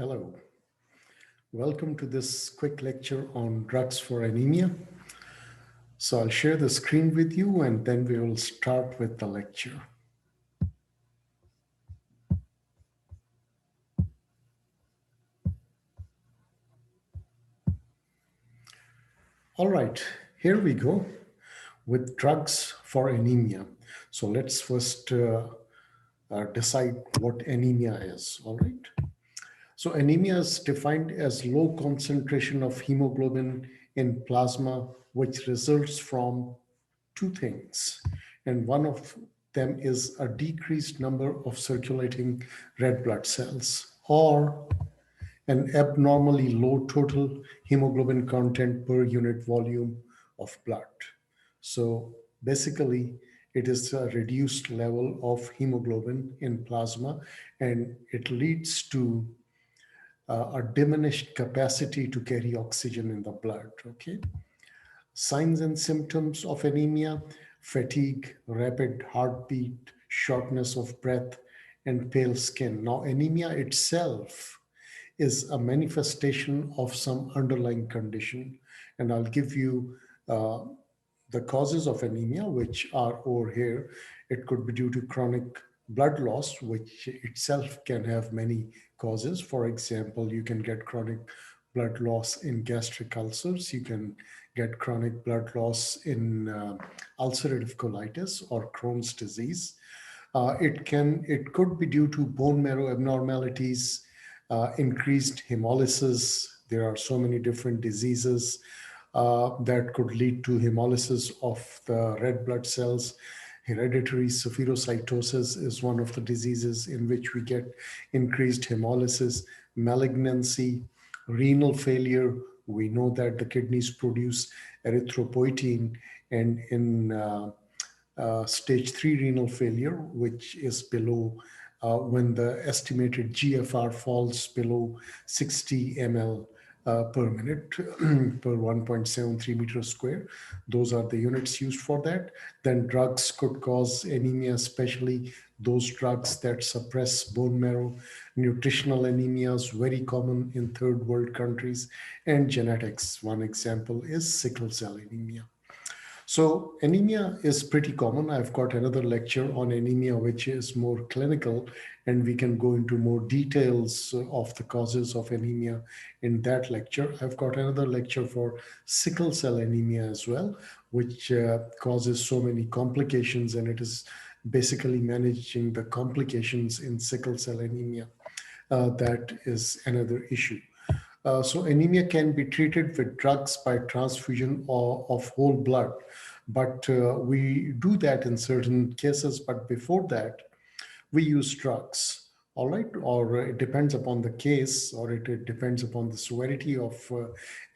Hello, welcome to this quick lecture on drugs for anemia. So I'll share the screen with you and then we will start with the lecture. All right, here we go with drugs for anemia. So let's first decide what anemia is, all right? So anemia is defined as low concentration of hemoglobin in plasma, which results from two things. And one of them is a decreased number of circulating red blood cells or an abnormally low total hemoglobin content per unit volume of blood. So basically, it is a reduced level of hemoglobin in plasma and it leads to a diminished capacity to carry oxygen in the blood, okay? Signs and symptoms of anemia: fatigue, rapid heartbeat, shortness of breath, and pale skin. Now, anemia itself is a manifestation of some underlying condition, and I'll give you uh, the causes of anemia, which are over here. It could be due to chronic blood loss, which itself can have many causes. For example, you can get chronic blood loss in gastric ulcers. You can get chronic blood loss in ulcerative colitis or Crohn's disease. It could be due to bone marrow abnormalities, increased hemolysis. There are so many different diseases that could lead to hemolysis of the red blood cells. Hereditary spherocytosis is one of the diseases in which we get increased hemolysis. Malignancy, renal failure. We know that the kidneys produce erythropoietin, and in stage 3 renal failure, which is below when the estimated GFR falls below 60 ml per minute per 1.73 meters square. Those are the units used for that. Then drugs could cause anemia, especially those drugs that suppress bone marrow. Nutritional anemias, very common in third world countries, and genetics. One example is sickle cell anemia. So anemia is pretty common. I've got another lecture on anemia, which is more clinical, and we can go into more details of the causes of anemia in that lecture. I've got another lecture for sickle cell anemia as well, which causes so many complications, and it is basically managing the complications in sickle cell anemia. That is another issue. So anemia can be treated with drugs by transfusion of whole blood, but we do that in certain cases. But before that, we use drugs, all right? Or it depends upon the case, or it depends upon the severity of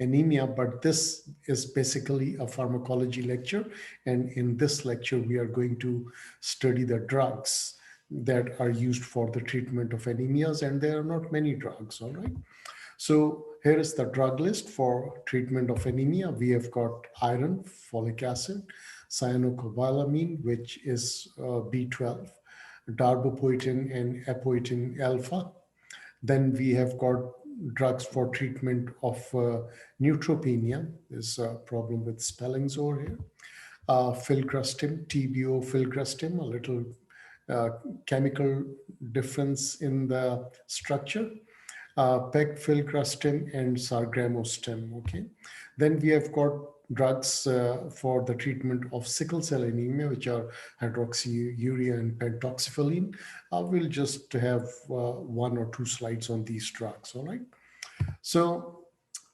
anemia. But this is basically a pharmacology lecture. And in this lecture, we are going to study the drugs that are used for the treatment of anemias. And there are not many drugs, all right? So here is the drug list for treatment of anemia. We have got iron, folic acid, cyanocobalamin, which is B12, Darbo Protein and Apoetin alpha. Then we have got drugs for treatment of neutropenia. There's a problem with spellings over here. Filgrastin, TBO filgrastin, a little uh, chemical difference in the structure. Pegfilgrastim and sargramostim. Okay, then we have got drugs for the treatment of sickle cell anemia, which are hydroxyurea and pentoxide. We'll just have one or two slides on these drugs. All right. So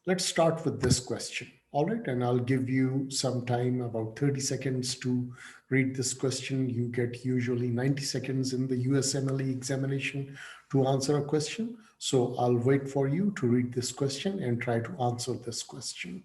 let's start with this question. All right, and I'll give you some time, about 30 seconds to read this question. You get usually 90 seconds in the USMLE examination to answer a question. So I'll wait for you to read this question and try to answer this question.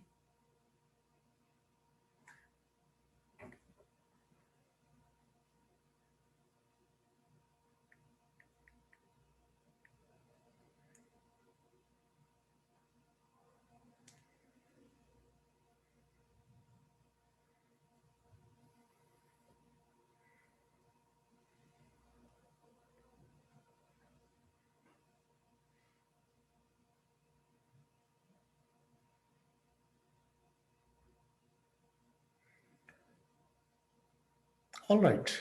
All right.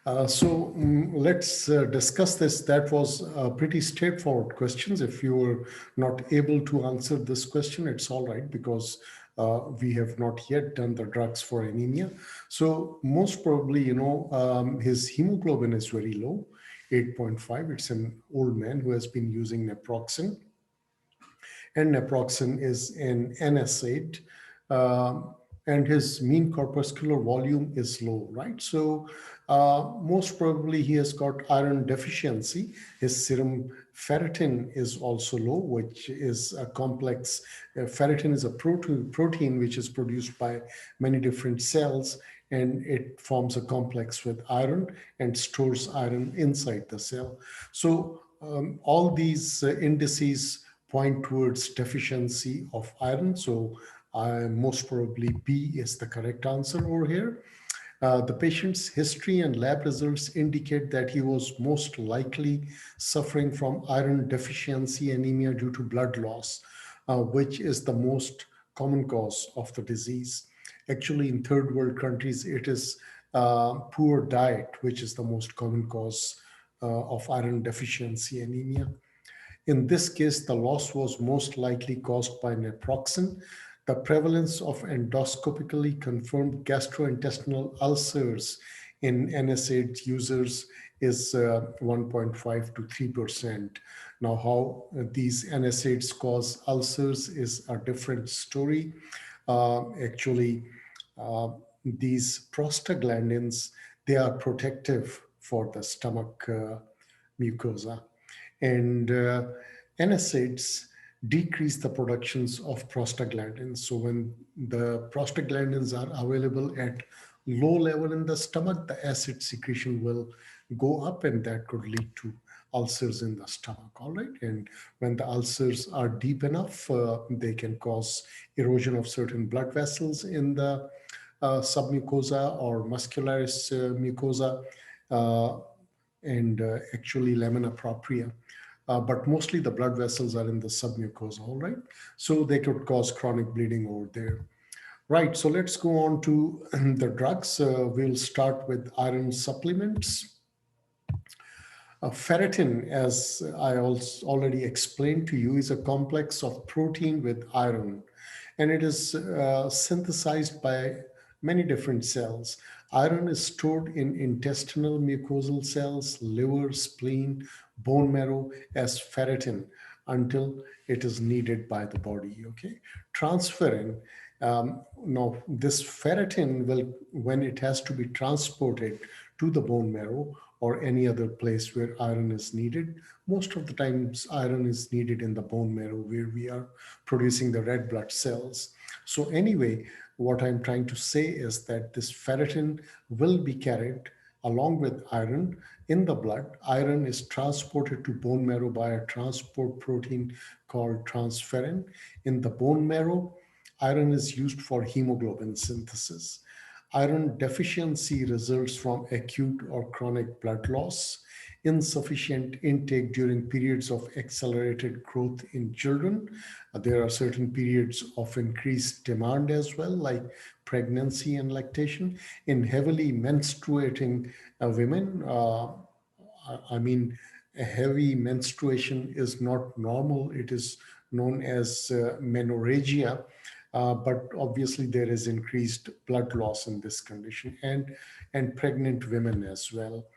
Let's discuss this. That was pretty straightforward questions. If you were not able to answer this question, it's all right because we have not yet done the drugs for anemia. So most probably, his hemoglobin is very low, 8.5. It's an old man who has been using naproxen, and naproxen is an NSAID, and his mean corpuscular volume is low, right? So most probably he has got iron deficiency. His serum ferritin is also low, which is a complex. Ferritin is a protein which is produced by many different cells, and it forms a complex with iron and stores iron inside the cell. So all these indices point towards deficiency of iron. So most probably B is the correct answer over here. The patient's history and lab results indicate that he was most likely suffering from iron deficiency anemia due to blood loss, which is the most common cause of the disease. Actually, in third world countries, it is poor diet, which is the most common cause of iron deficiency anemia. In this case, the loss was most likely caused by naproxen. The prevalence of endoscopically confirmed gastrointestinal ulcers in NSAID users is 1.5 to 3%. Now, how these NSAIDs cause ulcers is a different story. Actually, uh, these prostaglandins, they are protective for the stomach mucosa, and NSAIDs decrease the productions of prostaglandins. So when the prostaglandins are available at low level in the stomach, the acid secretion will go up, and that could lead to ulcers in the stomach. All right. And when the ulcers are deep enough, they can cause erosion of certain blood vessels in the submucosa or muscularis mucosa, uh, and actually lamina propria. But mostly the blood vessels are in the submucosa, all right? So they could cause chronic bleeding over there. Right, so let's go on to the drugs. We'll start with iron supplements. Ferritin, as I also already explained to you, is a complex of protein with iron, and it is synthesized by many different cells. Iron is stored in intestinal mucosal cells, liver, spleen, bone marrow as ferritin until it is needed by the body. Okay, transferrin. Now, this ferritin will, when it has to be transported to the bone marrow or any other place where iron is needed. Most of the times, iron is needed in the bone marrow where we are producing the red blood cells. So, anyway, what I'm trying to say is that this ferritin will be carried along with iron in the blood. Iron is transported to bone marrow by a transport protein called transferrin. In the bone marrow, iron is used for hemoglobin synthesis. Iron deficiency results from acute or chronic blood loss, insufficient intake during periods of accelerated growth in children. There are certain periods of increased demand as well, like pregnancy and lactation. In heavily menstruating women, I mean, a heavy menstruation is not normal. It is known as menorrhagia, but obviously there is increased blood loss in this condition, and pregnant women as well.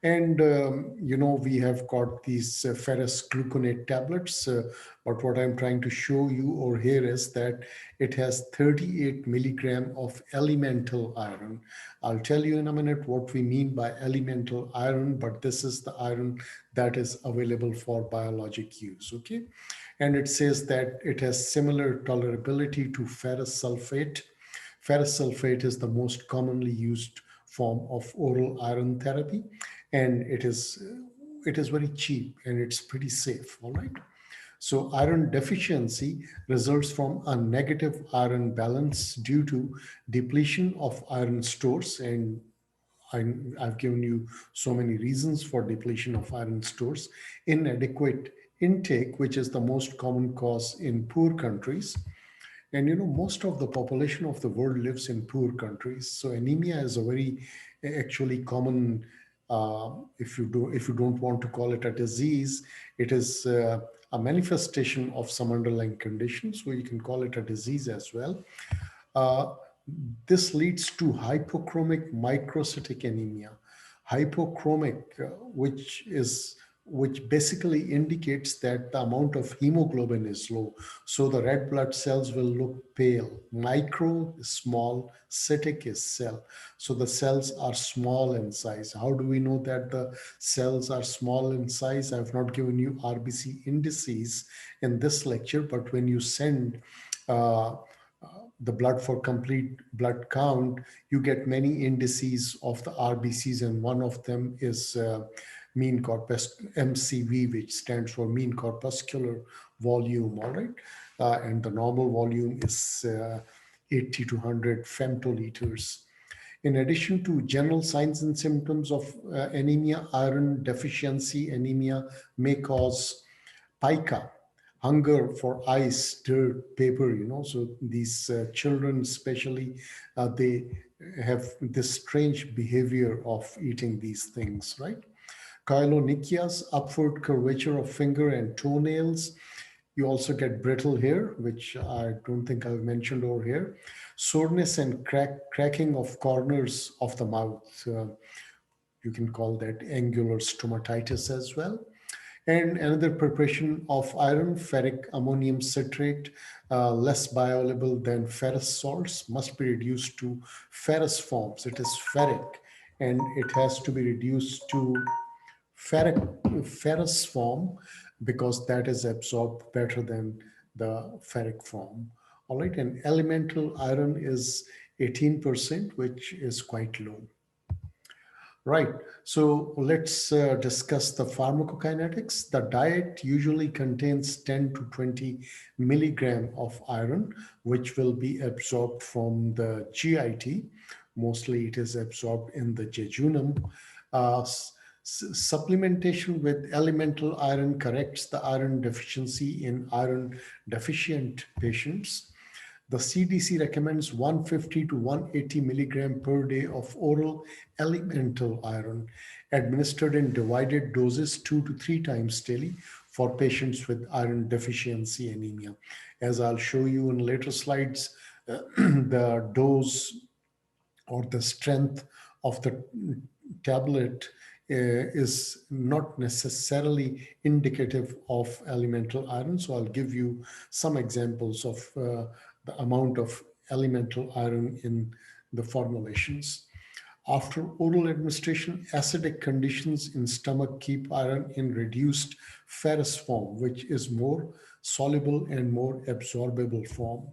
And we have got these ferrous gluconate tablets. But what I'm trying to show you over here is that it has 38 milligram of elemental iron. I'll tell you in a minute what we mean by elemental iron, but this is the iron that is available for biologic use. Okay, and it says that it has similar tolerability to ferrous sulfate. Ferrous sulfate is the most commonly used form of oral iron therapy, and it is very cheap and it's pretty safe. All right. So iron deficiency results from a negative iron balance due to depletion of iron stores, and I've given you so many reasons for depletion of iron stores. Inadequate intake, which is the most common cause in poor countries. And most of the population of the world lives in poor countries. So anemia is a very actually common. If you don't want to call it a disease, it is a manifestation of some underlying condition, so you can call it a disease as well. uh, this leads to hypochromic microcytic anemia. Hypochromic, which basically indicates that the amount of hemoglobin is low. So the red blood cells will look pale. Micro is small, cytic is cell. So the cells are small in size. How do we know that the cells are small in size? I've not given you RBC indices in this lecture, but when you send uh, the blood for complete blood count, you get many indices of the RBCs, and one of them is mean corpus MCV, which stands for mean corpuscular volume. All right, and the normal volume is 80 to 100 femtoliters. In addition to general signs and symptoms of anemia, iron deficiency anemia may cause pica, hunger for ice, dirt, paper, So these children, especially, they have this strange behavior of eating these things, right? Chylonychias, upward curvature of finger and toenails. You also get brittle hair, which I don't think I've mentioned over here. Soreness and cracking of corners of the mouth. You can call that angular stomatitis as well. And another preparation of iron, ferric ammonium citrate, less bioavailable than ferrous salts, must be reduced to ferrous forms. It is ferric, and it has to be reduced to ferrous form because that is absorbed better than the ferric form. All right, and elemental iron is 18%, which is quite low. Right. So let's discuss the pharmacokinetics. The diet usually contains 10 to 20 milligram of iron, which will be absorbed from the GIT. Mostly it is absorbed in the jejunum. Supplementation with elemental iron corrects the iron deficiency in iron deficient patients. The CDC recommends 150 to 180 milligram per day of oral elemental iron administered in divided doses 2 to 3 times daily for patients with iron deficiency anemia. As I'll show you in later slides, the dose or the strength of the tablet is not necessarily indicative of elemental iron. So I'll give you some examples of the amount of elemental iron in the formulations. After oral administration, acidic conditions in stomach keep iron in reduced ferrous form, which is more soluble and more absorbable form.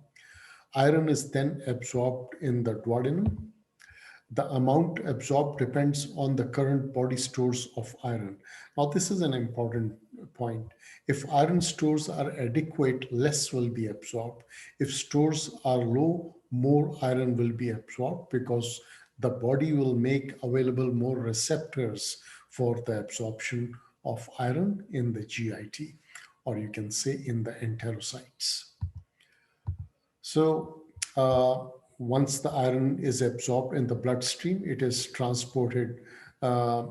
Iron is then absorbed in the duodenum. The amount absorbed depends on the current body stores of iron. Now, this is an important point. If iron stores are adequate, less will be absorbed. If stores are low, more iron will be absorbed because the body will make available more receptors for the absorption of iron in the GIT, or you can say in the enterocytes. So once the iron is absorbed in the bloodstream, it is uh,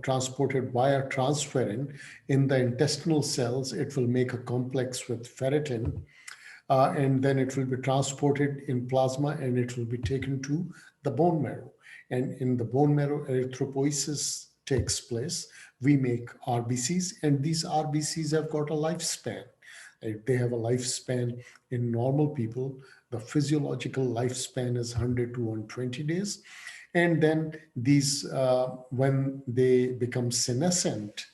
transported via transferrin in the intestinal cells. It will make a complex with ferritin, and then it will be transported in plasma and it will be taken to the bone marrow. And in the bone marrow, erythropoiesis takes place. We make RBCs, and these RBCs have got a lifespan. They have a lifespan in normal people. The physiological lifespan is 100 to 120 days. And then these, when they become senescent,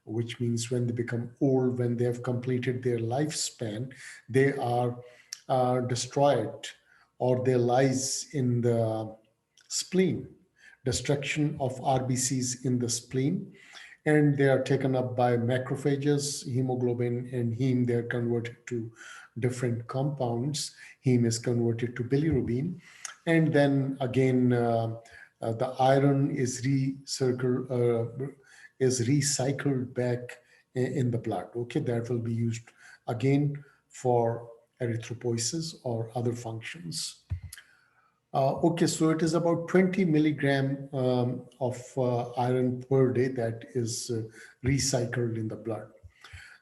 which means when they become old, when they have completed their lifespan, they are destroyed, or they lies in the spleen, destruction of RBCs in the spleen, and they are taken up by macrophages. Hemoglobin and heme, they are converted to different compounds. Heme is converted to bilirubin, and then again the iron is recycled back in the blood. Okay, that will be used again for erythropoiesis or other functions. Okay, so it is about 20 milligram of iron per day that is recycled in the blood.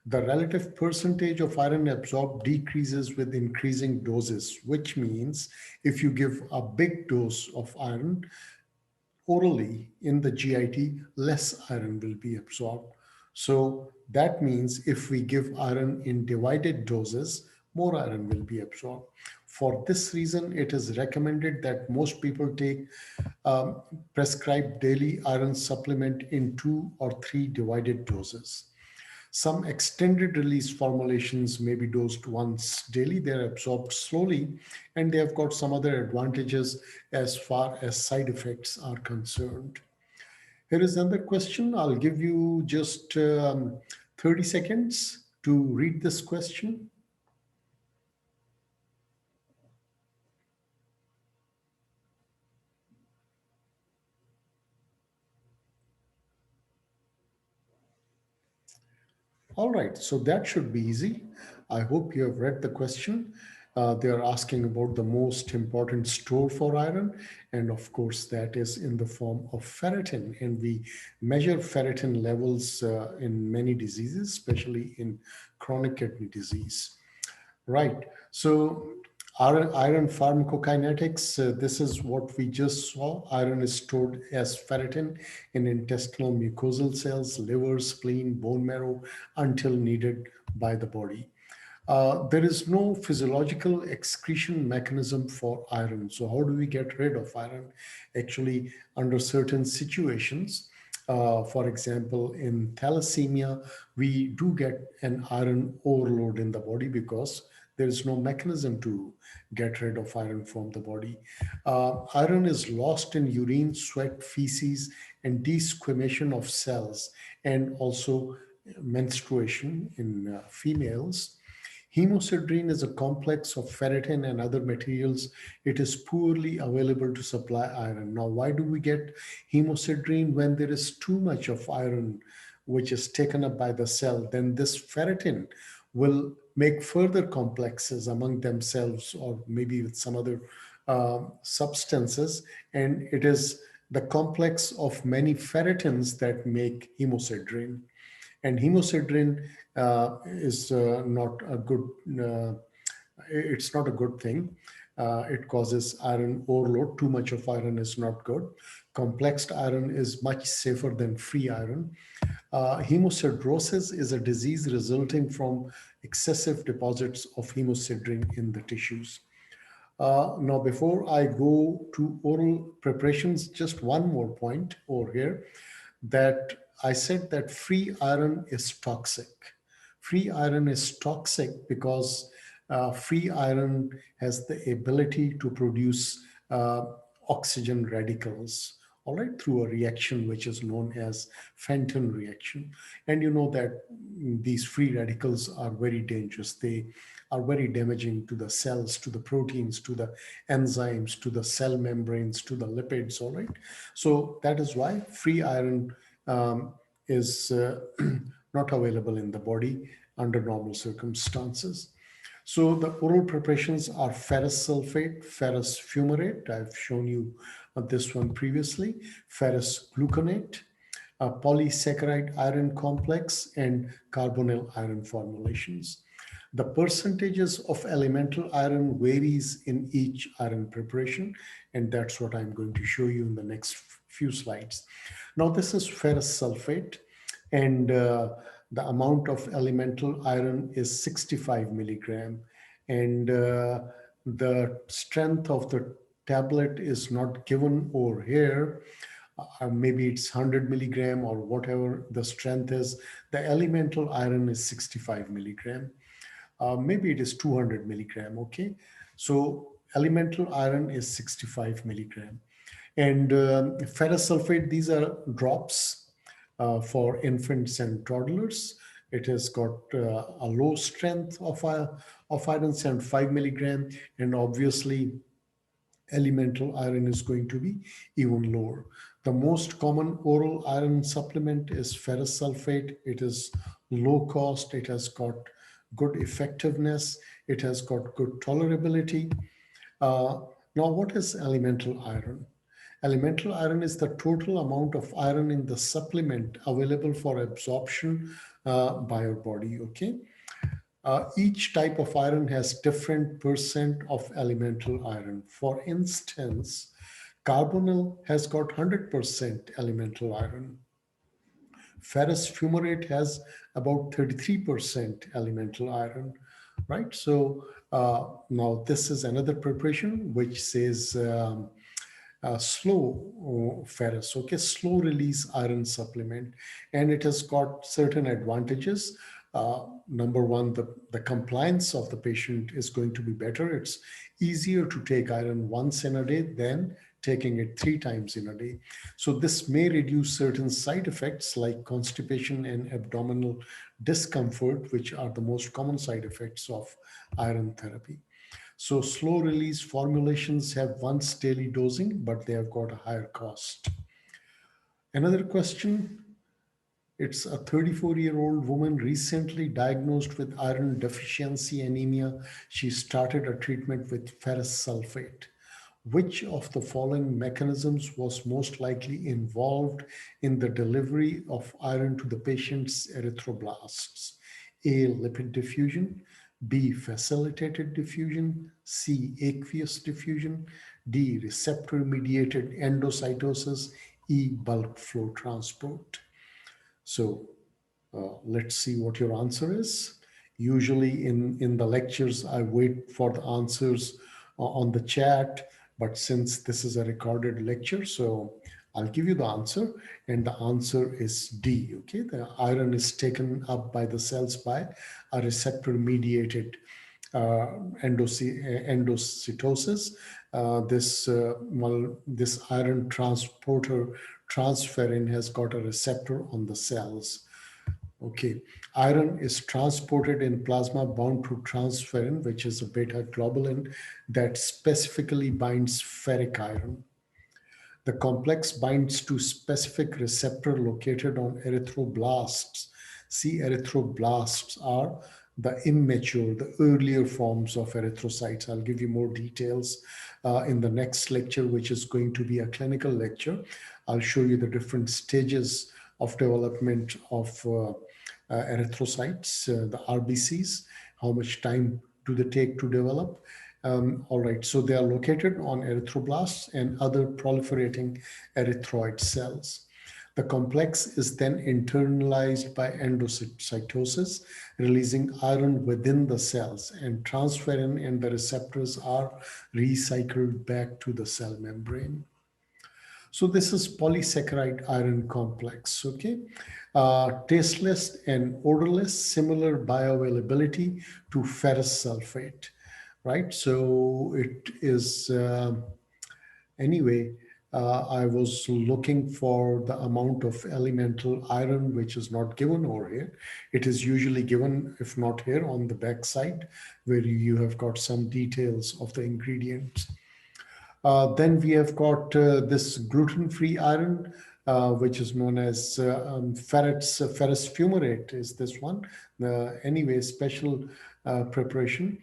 The relative percentage of iron absorbed decreases with increasing doses, which means if you give a big dose of iron orally in the GIT, less iron will be absorbed. So that means if we give iron in divided doses, more iron will be absorbed. For this reason, it is recommended that most people take um, prescribed daily iron supplement in 2 or 3 divided doses. Some extended release formulations may be dosed once daily. They're absorbed slowly and they have got some other advantages as far as side effects are concerned. Here is another question. I'll give you just 30 seconds to read this question. All right, so that should be easy. I hope you have read the question. They are asking about the most important store for iron, and of course, that is in the form of ferritin. And we measure ferritin levels in many diseases, especially in chronic kidney disease. Right. So iron pharmacokinetics, this is what we just saw. Iron is stored as ferritin in intestinal mucosal cells, liver, spleen, bone marrow until needed by the body. There is no physiological excretion mechanism for iron. So, how do we get rid of iron? Actually, under certain situations, for example, in thalassemia, we do get an iron overload in the body because there is no mechanism to get rid of iron from the body. Iron is lost in urine, sweat, feces, and desquamation of cells, and also menstruation in females. Hemosiderin is a complex of ferritin and other materials. It is poorly available to supply iron. Now, why do we get hemosiderin when there is too much of iron which is taken up by the cell? Then this ferritin will make further complexes among themselves or maybe with some other substances. And it is the complex of many ferritins that make hemosiderin. And hemosiderin is not a good it's not a good thing. It causes iron overload. Too much of iron is not good. Complexed iron is much safer than free iron. Hemosiderosis is a disease resulting from excessive deposits of hemosiderin in the tissues. Now, before I go to oral preparations, just one more point over here that I said that free iron is toxic. Free iron is toxic because free iron has the ability to produce oxygen radicals, all right, through a reaction which is known as Fenton reaction. And you know that these free radicals are very dangerous. They are very damaging to the cells, to the proteins, to the enzymes, to the cell membranes, to the lipids, all right? So that is why free iron is not available in the body under normal circumstances. So the oral preparations are ferrous sulfate, ferrous fumarate. I've shown you this one previously, ferrous gluconate, a polysaccharide iron complex, and carbonyl iron formulations. The percentages of elemental iron varies in each iron preparation, and that's what I'm going to show you in the next few slides. Now, this is ferrous sulfate, and the amount of elemental iron is 65 milligram, and the strength of the tablet is not given over here. Maybe it's 100 milligram or whatever the strength is. The elemental iron is 65 milligram. Maybe it is 200 milligram, okay? So elemental iron is 65 milligram. And ferrous sulfate, these are drops for infants and toddlers. It has got a low strength of iron, 75 milligram, and obviously elemental iron is going to be even lower. The most common oral iron supplement is ferrous sulfate. It is low cost. It has got good effectiveness. It has got good tolerability. Uh, Now, what is elemental iron? Elemental iron is the total amount of iron in the supplement available for absorption by your body, okay? Each type of iron has different percent of elemental iron. For instance, carbonyl has got 100% elemental iron. Ferrous fumarate has about 33% elemental iron, right? So now this is another preparation which says slow ferrous, okay, slow release iron supplement, and it has got certain advantages. Number one, the compliance of the patient is going to be better. It's easier to take iron once in a day than taking it 3 times in a day. So this may reduce certain side effects like constipation and abdominal discomfort, which are the most common side effects of iron therapy. So slow release formulations have once daily dosing, but they have got a higher cost. Another question, it's a 34-year-old woman recently diagnosed with iron deficiency anemia. She started a treatment with ferrous sulfate. Which of the following mechanisms was most likely involved in the delivery of iron to the patient's erythroblasts? A. Lipid diffusion. B. Facilitated diffusion. C. Aqueous diffusion. D. Receptor-mediated endocytosis. E. Bulk flow transport. So let's see what your answer is. Usually in the lectures, I wait for the answers on the chat, but since this is a recorded lecture, so I'll give you the answer, and the answer is D, okay? The iron is taken up by the cells by a receptor-mediated endocytosis. This iron transporter transferrin has got a receptor on the cells. Okay, iron is transported in plasma bound to transferrin, which is a beta globulin that specifically binds ferric iron. The complex binds to specific receptor located on erythroblasts. See, erythroblasts are the immature, the earlier forms of erythrocytes. I'll give you more details in the next lecture, which is going to be a clinical lecture. I'll show you the different stages of development of erythrocytes, the RBCs, how much time do they take to develop. All right, so they are located on erythroblasts and other proliferating erythroid cells. The complex is then internalized by endocytosis, releasing iron within the cells, and transferrin and the receptors are recycled back to the cell membrane. So this is polysaccharide iron complex, okay? Tasteless and odorless, similar bioavailability to ferrous sulfate, right? So it is, anyway, I was looking for the amount of elemental iron, which is not given over here. It is usually given, if not here, on the back side, where you have got some details of the ingredients. Then we have got this gluten-free iron, which is known as ferrous fumarate is this one. Anyway, special preparation,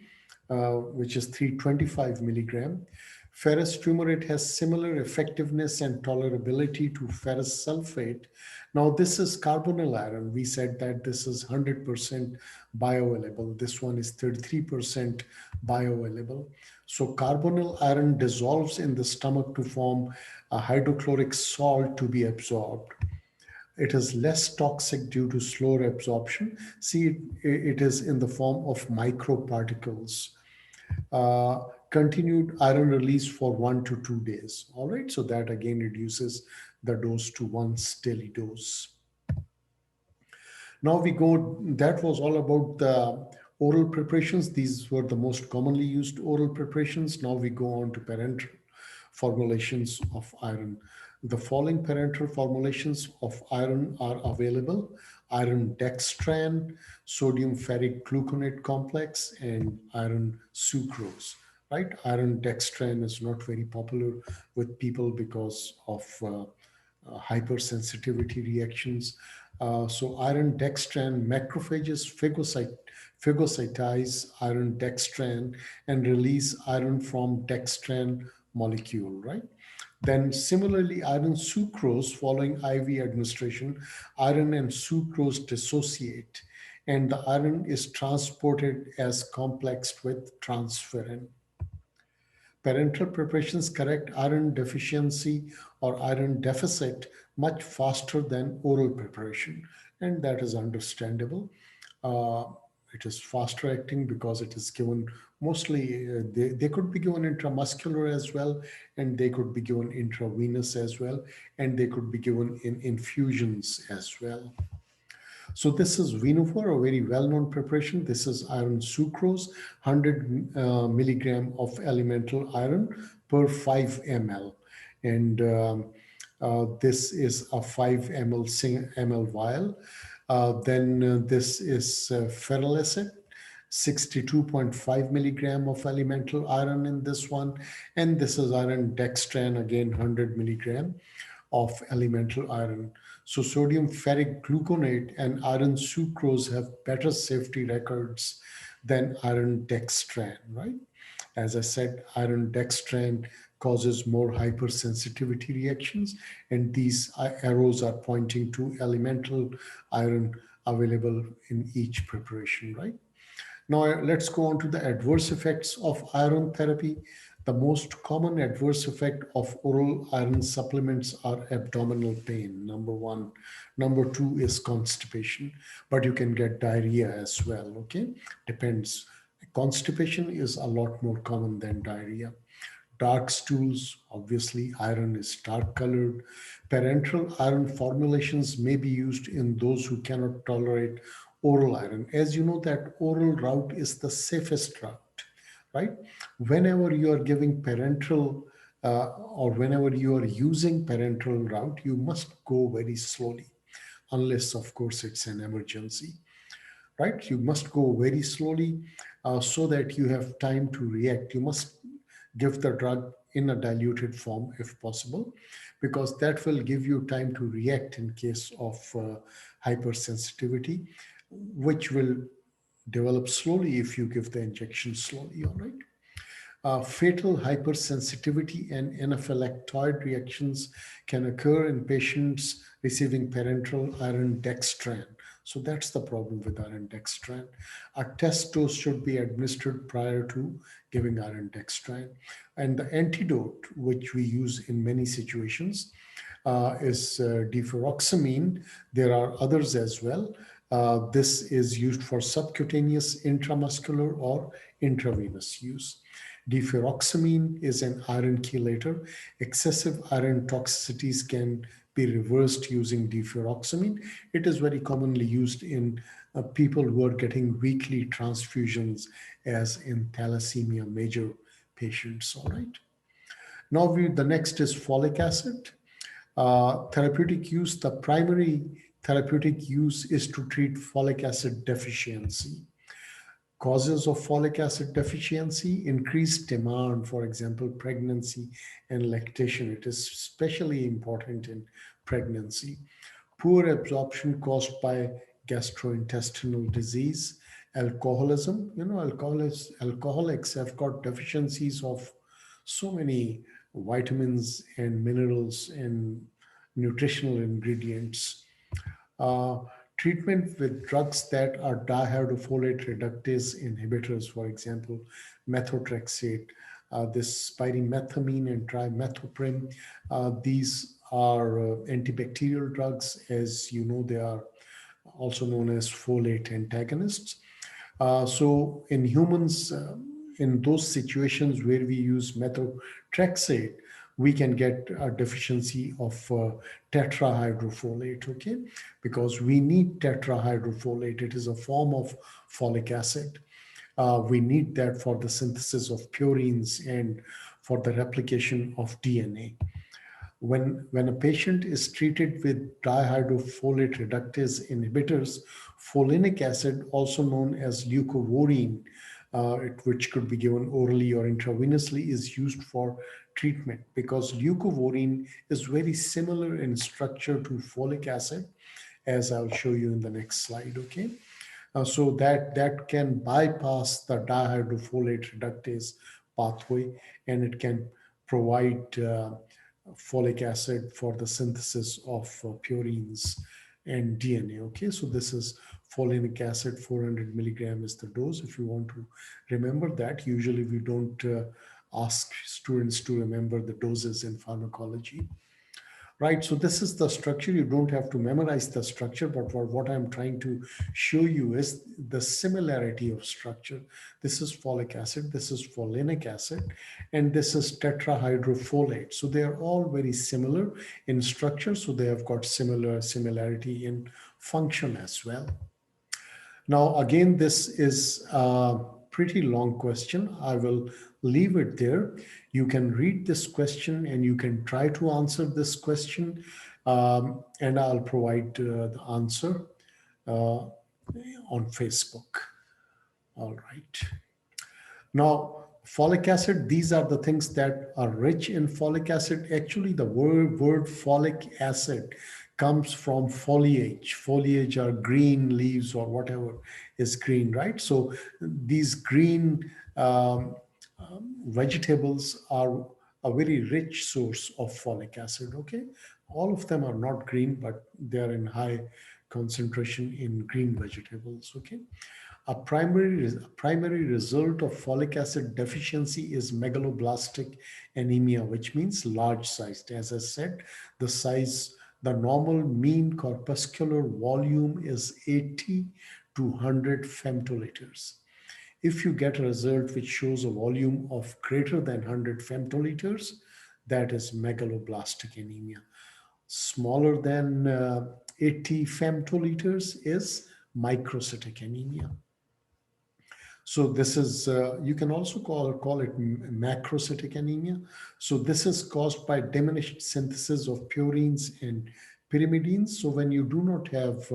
which is 325 milligram. Ferrous fumarate has similar effectiveness and tolerability to ferrous sulfate. Now, this is carbonyl iron. We said that this is 100% bioavailable. This one is 33% bioavailable. So carbonyl iron dissolves in the stomach to form a hydrochloric salt to be absorbed. It is less toxic due to slower absorption. See, it is in the form of microparticles. Continued iron release for 1 to 2 days. All right, so that again reduces the dose to once daily dose. Now we go, that was all about the oral preparations. These were the most commonly used oral preparations. Now we go on to parenteral formulations of iron. The following parenteral formulations of iron are available: iron dextran, sodium ferric gluconate complex, and iron sucrose. Right? Iron dextran is not very popular with people because of hypersensitivity reactions. So iron dextran, macrophages phagocytize iron dextran and release iron from dextran molecule, right? Then similarly, iron sucrose following IV administration, iron and sucrose dissociate, and the iron is transported as complexed with transferrin. Parental preparations correct iron deficiency or iron deficit much faster than oral preparation, and that is understandable. Uh, it is faster acting because it is given mostly, they could be given intramuscular as well, and they could be given intravenous as well, and they could be given in infusions as well. So this is Venofor, a very well-known preparation. This is iron sucrose, 100 milligram of elemental iron per 5 ml. And this is a 5 ml vial. Then this is ferrous acid, 62.5 milligram of elemental iron in this one. And this is iron dextran, again 100 milligram of elemental iron. So sodium ferric gluconate and iron sucrose have better safety records than iron dextran, right? As I said, iron dextran causes more hypersensitivity reactions, and these arrows are pointing to elemental iron available in each preparation, right? Now, let's go on to the adverse effects of iron therapy. The most common adverse effect of oral iron supplements are abdominal pain, number one. Number two is constipation, but you can get diarrhea as well, okay? Depends. Constipation is a lot more common than diarrhea. Dark stools, obviously, iron is dark colored. Parental iron formulations may be used in those who cannot tolerate oral iron. As you know, that oral route is the safest route, right? Whenever you are giving parental or whenever you are using parental route, you must go very slowly, unless, of course, it's an emergency, right? You must go very slowly so that you have time to react. You must give the drug in a diluted form if possible, because that will give you time to react in case of hypersensitivity, which will develop slowly if you give the injection slowly, all right? Fatal hypersensitivity and anaphylactoid reactions can occur in patients receiving parenteral iron dextran. So that's the problem with iron dextran. A test dose should be administered prior to giving iron dextran. And the antidote, which we use in many situations, is deferoxamine. There are others as well. This is used for subcutaneous, intramuscular, or intravenous use. Deferoxamine is an iron chelator. Excessive iron toxicities can be reversed using deferoxamine. It is very commonly used in people who are getting weekly transfusions, as in thalassemia major patients, all right? Now the next is folic acid. Therapeutic use, the primary therapeutic use is to treat folic acid deficiency. Causes of folic acid deficiency: increased demand, for example, pregnancy and lactation. It is especially important in pregnancy. Poor absorption caused by gastrointestinal disease. Alcoholism, alcoholics have got deficiencies of so many vitamins and minerals and nutritional ingredients. uh, Treatment with drugs that are dihydrofolate reductase inhibitors, for example, methotrexate, this pyrimethamine and trimethoprim. These are antibacterial drugs. As you know, they are also known as folate antagonists. So in humans, in those situations where we use methotrexate, we can get a deficiency of tetrahydrofolate, okay? Because we need tetrahydrofolate. It is a form of folic acid. We need that for the synthesis of purines and for the replication of DNA. When a patient is treated with dihydrofolate reductase inhibitors, folinic acid, also known as leucovorin, which could be given orally or intravenously, is used for treatment, because leucovorin is very similar in structure to folic acid, as I'll show you in the next slide, okay? So that can bypass the dihydrofolate reductase pathway, and it can provide folic acid for the synthesis of purines and DNA. Okay, so this is folinic acid, 400 milligram is the dose. If you want to remember that, usually we don't ask students to remember the doses in pharmacology. Right, so this is the structure. You don't have to memorize the structure, but what I'm trying to show you is the similarity of structure. This is folic acid, this is folinic acid, and this is tetrahydrofolate. So they are all very similar in structure, so they have got similarity in function as well. Now, again, this is a pretty long question. I will leave it there. You can read this question and you can try to answer this question, and I'll provide the answer on Facebook. All right. Now, folic acid, these are the things that are rich in folic acid. Actually, the word folic acid comes from foliage. Foliage are green leaves or whatever is green, right? So these green vegetables are a very rich source of folic acid, okay? All of them are not green, but they are in high concentration in green vegetables, okay? A primary result of folic acid deficiency is megaloblastic anemia, which means large sized. As I said, the normal mean corpuscular volume is 80 to 100 femtoliters. If you get a result which shows a volume of greater than 100 femtoliters, that is megaloblastic anemia. Smaller than 80 femtoliters is microcytic anemia. So this is, you can also call it macrocytic anemia. So this is caused by diminished synthesis of purines and pyrimidines. So when you do not have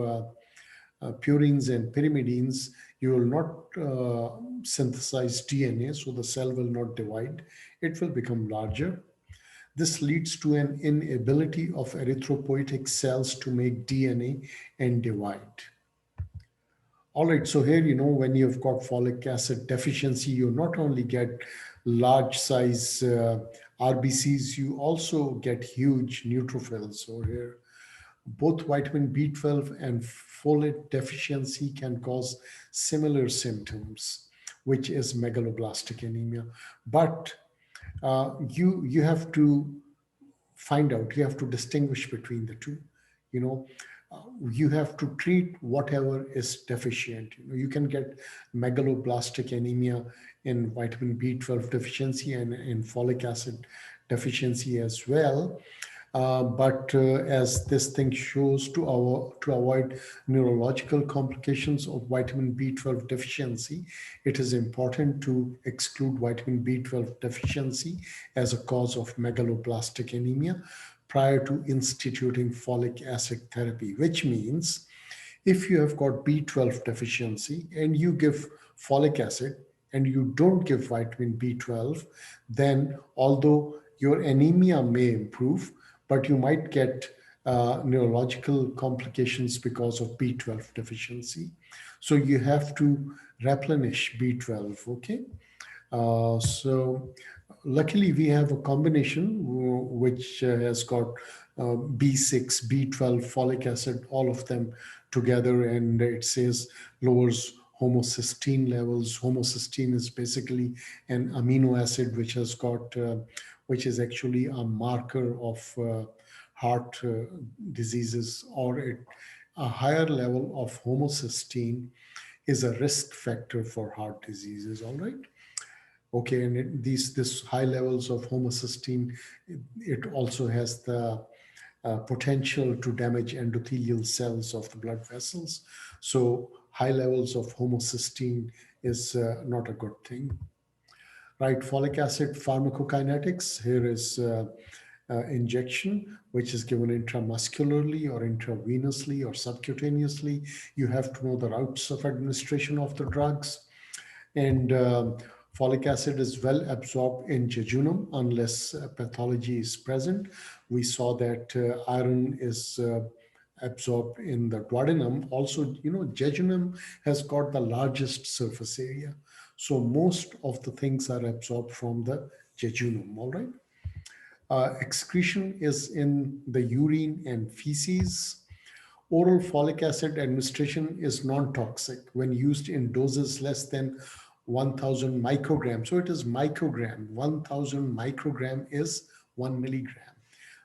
purines and pyrimidines, you will not synthesize DNA, so the cell will not divide. It will become larger. This leads to an inability of erythropoietic cells to make DNA and divide. All right, so here, when you've got folic acid deficiency, you not only get large size RBCs, you also get huge neutrophils. So here, both vitamin B12 and folate deficiency can cause similar symptoms, which is megaloblastic anemia. But you have to find out, you have to distinguish between the two. You know, you have to treat whatever is deficient. You can get megaloblastic anemia in vitamin B12 deficiency and in folic acid deficiency as well. But as this thing shows, to avoid neurological complications of vitamin B12 deficiency, it is important to exclude vitamin B12 deficiency as a cause of megaloblastic anemia prior to instituting folic acid therapy, which means if you have got B12 deficiency and you give folic acid and you don't give vitamin B12, then although your anemia may improve, but you might get neurological complications because of B12 deficiency. So you have to replenish B12, okay? So luckily we have a combination which has got B6, B12, folic acid, all of them together, and it says lowers homocysteine levels. Homocysteine is basically an amino acid which has got, which is actually a marker of heart diseases, or a higher level of homocysteine is a risk factor for heart diseases, all right? Okay, and this high levels of homocysteine, it also has the potential to damage endothelial cells of the blood vessels. So high levels of homocysteine is not a good thing. Right, folic acid pharmacokinetics. Here is injection, which is given intramuscularly or intravenously or subcutaneously. You have to know the routes of administration of the drugs. And folic acid is well absorbed in jejunum unless pathology is present. We saw that iron is absorbed in the duodenum. Also, jejunum has got the largest surface area. So most of the things are absorbed from the jejunum, all right? Excretion is in the urine and feces. Oral folic acid administration is non-toxic when used in doses less than 1000 microgram. So it is microgram. 1000 microgram is 1 milligram,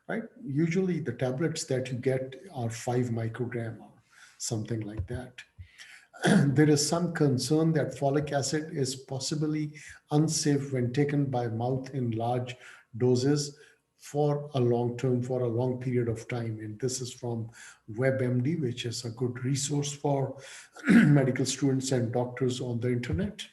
right? Usually the tablets that you get are 5 microgram or something like that. There is some concern that folic acid is possibly unsafe when taken by mouth in large doses for a long term, for a long period of time. And this is from WebMD, which is a good resource for medical students and doctors on the internet.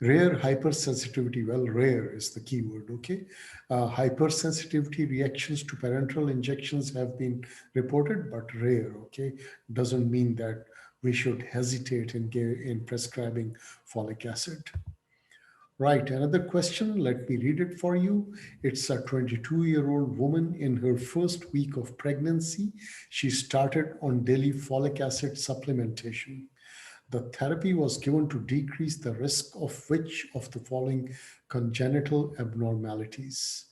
Rare hypersensitivity, well, rare is the key word, okay? Hypersensitivity reactions to parenteral injections have been reported, but rare, okay? Doesn't mean that we should hesitate in prescribing folic acid. Right, another question, let me read it for you. It's a 22-year-old woman in her first week of pregnancy. She started on daily folic acid supplementation. The therapy was given to decrease the risk of which of the following congenital abnormalities?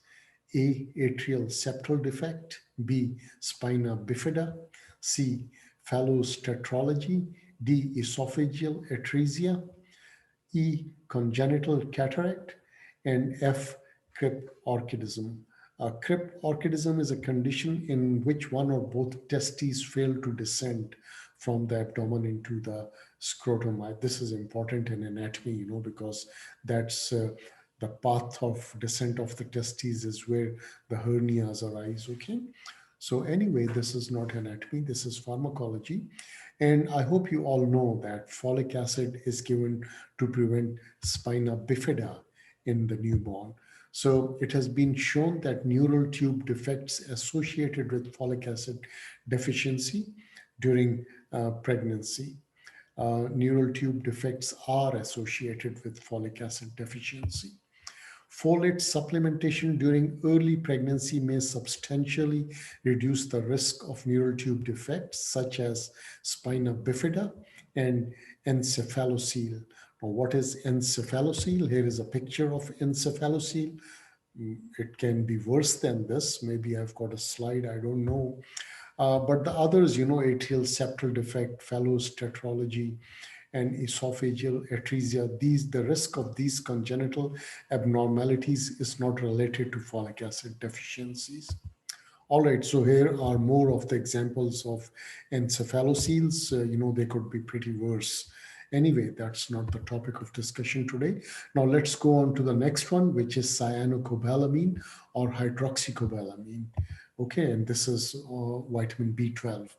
A. Atrial septal defect. B. Spina bifida. C. Fallot's tetralogy. D. Esophageal atresia. E. Congenital cataract. And F. Cryptorchidism. Cryptorchidism is a condition in which one or both testes fail to descend from the abdomen into the scrotum. This is important in anatomy, because that's the path of descent of the testes is where the hernias arise, okay? So anyway, this is not anatomy, this is pharmacology. And I hope you all know that folic acid is given to prevent spina bifida in the newborn. So it has been shown that neural tube defects associated with folic acid deficiency during pregnancy. Neural tube defects are associated with folic acid deficiency. Folate supplementation during early pregnancy may substantially reduce the risk of neural tube defects such as spina bifida and encephalocele. Now, what is encephalocele? Here is a picture of encephalocele. It can be worse than this. Maybe I've got a slide, I don't know. But the others, atrial septal defect, Fallot's tetralogy, and esophageal atresia, the risk of these congenital abnormalities is not related to folic acid deficiencies. All right, so here are more of the examples of encephaloceles. They could be pretty worse. Anyway, that's not the topic of discussion today. Now let's go on to the next one, which is cyanocobalamin or hydroxycobalamin. Okay, and this is vitamin B12.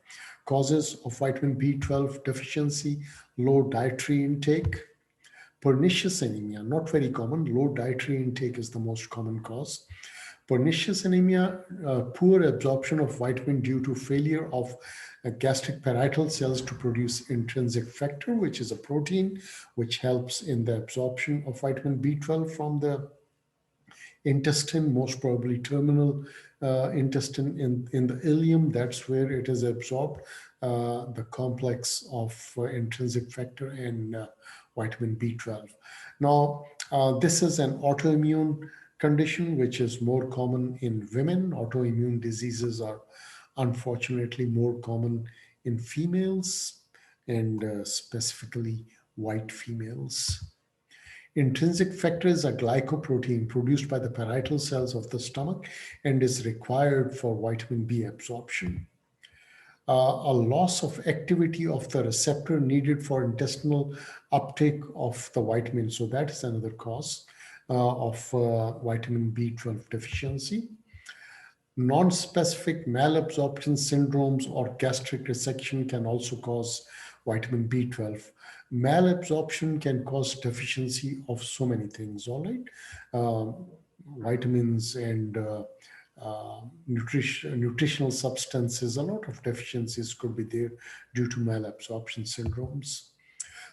Causes of vitamin B12 deficiency: low dietary intake. Pernicious anemia, not very common. Low dietary intake is the most common cause. Pernicious anemia, poor absorption of vitamin due to failure of gastric parietal cells to produce intrinsic factor, which is a protein which helps in the absorption of vitamin B12 from the intestine, most probably terminal intestine in the ileum. That's where it is absorbed, the complex of intrinsic factor and vitamin B12. Now, this is an autoimmune condition which is more common in women. Autoimmune diseases are unfortunately more common in females and specifically white females. Intrinsic factor is a glycoprotein produced by the parietal cells of the stomach and is required for vitamin B absorption. A loss of activity of the receptor needed for intestinal uptake of the vitamin. So that is another cause of vitamin B12 deficiency. Non-specific malabsorption syndromes or gastric resection can also cause vitamin B12. Malabsorption can cause deficiency of so many things, all right? Vitamins and nutritional substances, a lot of deficiencies could be there due to malabsorption syndromes.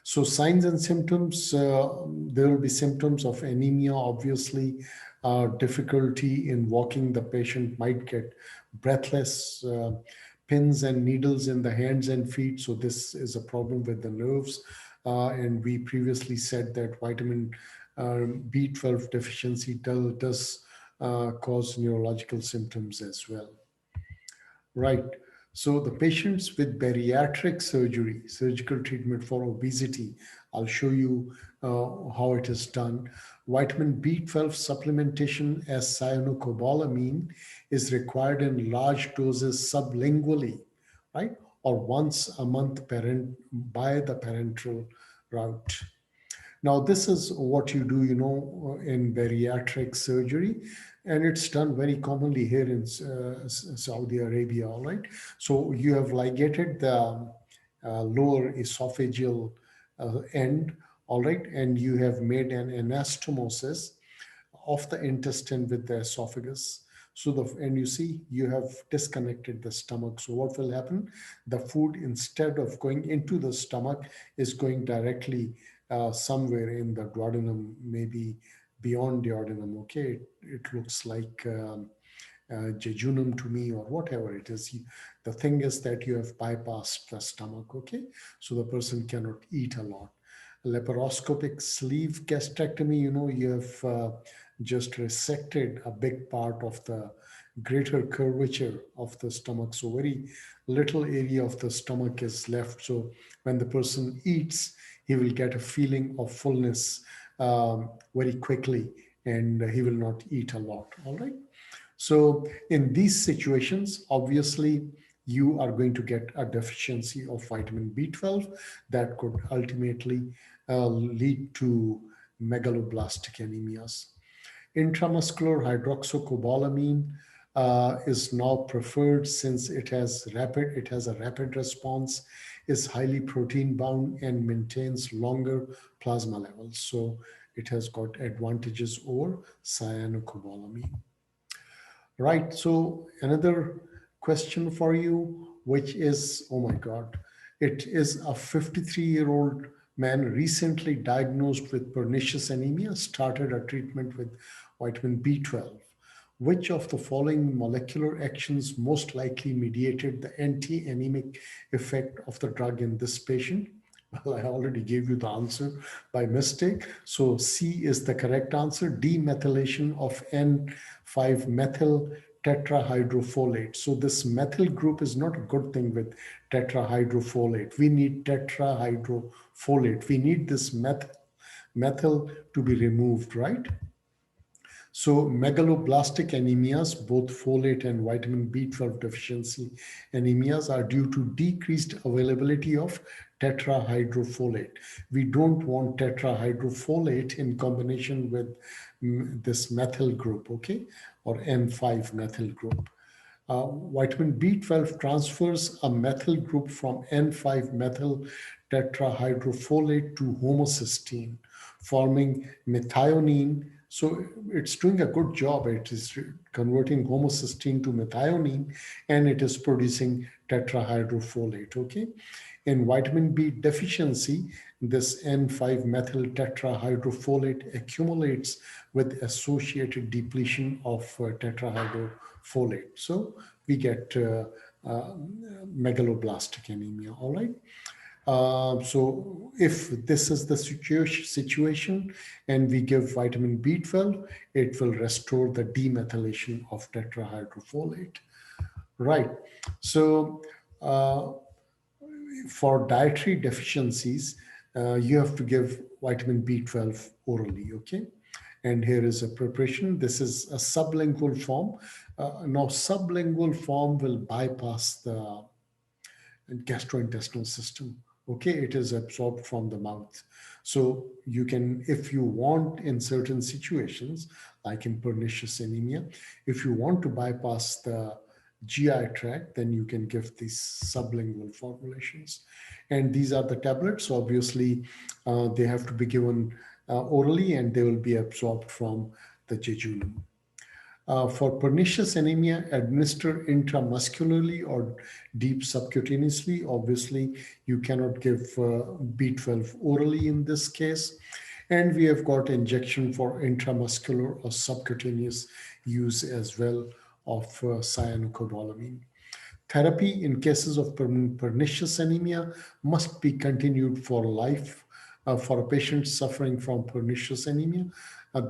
So signs and symptoms, there will be symptoms of anemia, obviously. Difficulty in walking, the patient might get breathless, pins and needles in the hands and feet. So this is a problem with the nerves. And we previously said that vitamin B12 deficiency does cause neurological symptoms as well. Right. So the patients with bariatric surgery, surgical treatment for obesity, I'll show you how it is done. Vitamin B12 supplementation as cyanocobalamin is required in large doses sublingually, right? Or once a month by the parental route. Now, this is what you do, in bariatric surgery, and it's done very commonly here in Saudi Arabia, all right? So you have ligated the lower esophageal end, all right, and you have made an anastomosis of the intestine with the esophagus. So and you see you have disconnected the stomach. So what will happen? The food, instead of going into the stomach, is going directly somewhere in the duodenum, maybe beyond duodenum. Okay, it looks like jejunum to me, or whatever it is. The thing is that you have bypassed the stomach. Okay, so the person cannot eat a lot. Laparoscopic sleeve gastrectomy, you have just resected a big part of the greater curvature of the stomach. So very little area of the stomach is left. So when the person eats, he will get a feeling of fullness very quickly, and he will not eat a lot. All right. So in these situations, obviously, you are going to get a deficiency of vitamin B12 that could ultimately lead to megaloblastic anemias. Intramuscular hydroxycobalamin is now preferred since it has a rapid response, is highly protein bound, and maintains longer plasma levels. So it has got advantages over cyanocobalamin. Right. So another question for you, which is, oh my God, it is a 53-year-old man recently diagnosed with pernicious anemia, started a treatment with vitamin B12. Which of the following molecular actions most likely mediated the anti-anemic effect of the drug in this patient? Well, I already gave you the answer by mistake. So C is the correct answer, demethylation of N5-methyl tetrahydrofolate. So this methyl group is not a good thing with tetrahydrofolate. We need tetrahydrofolate. We need this methyl to be removed, right? So megaloblastic anemias, both folate and vitamin B12 deficiency anemias, are due to decreased availability of tetrahydrofolate. We don't want tetrahydrofolate in combination with this methyl group, okay, or N5 methyl group. Vitamin B12 transfers a methyl group from N5-methyl tetrahydrofolate to homocysteine, forming methionine. So it's doing a good job. It is converting homocysteine to methionine, and it is producing tetrahydrofolate, okay? In vitamin B deficiency, this N5-methyl tetrahydrofolate accumulates with associated depletion of tetrahydrofolate. So we get megaloblastic anemia, all right? So if this is the situation and we give vitamin B12, it will restore the demethylation of tetrahydrofolate. Right. So for dietary deficiencies, you have to give vitamin B12 orally, okay? And here is a preparation. This is a sublingual form. Now, sublingual form will bypass the gastrointestinal system. Okay, it is absorbed from the mouth. So you can, if you want, in certain situations, like in pernicious anemia, if you want to bypass the GI tract, then you can give these sublingual formulations. And these are the tablets. So obviously, they have to be given orally, and they will be absorbed from the jejunum. For pernicious anemia, administer intramuscularly or deep subcutaneously. Obviously, you cannot give B12 orally in this case. And we have got injection for intramuscular or subcutaneous use as well of cyanocobalamin. Therapy in cases of pernicious anemia must be continued for life for a patient suffering from pernicious anemia.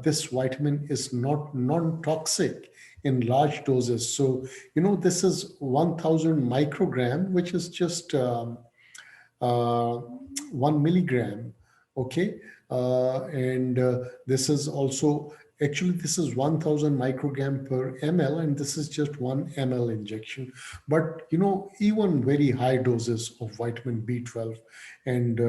this vitamin is not non-toxic in large doses. So, this is 1000 microgram, which is just 1 milligram. Okay. And this is also, actually this is 1000 microgram per ml, and this is just 1 ml injection. But even very high doses of vitamin B12, and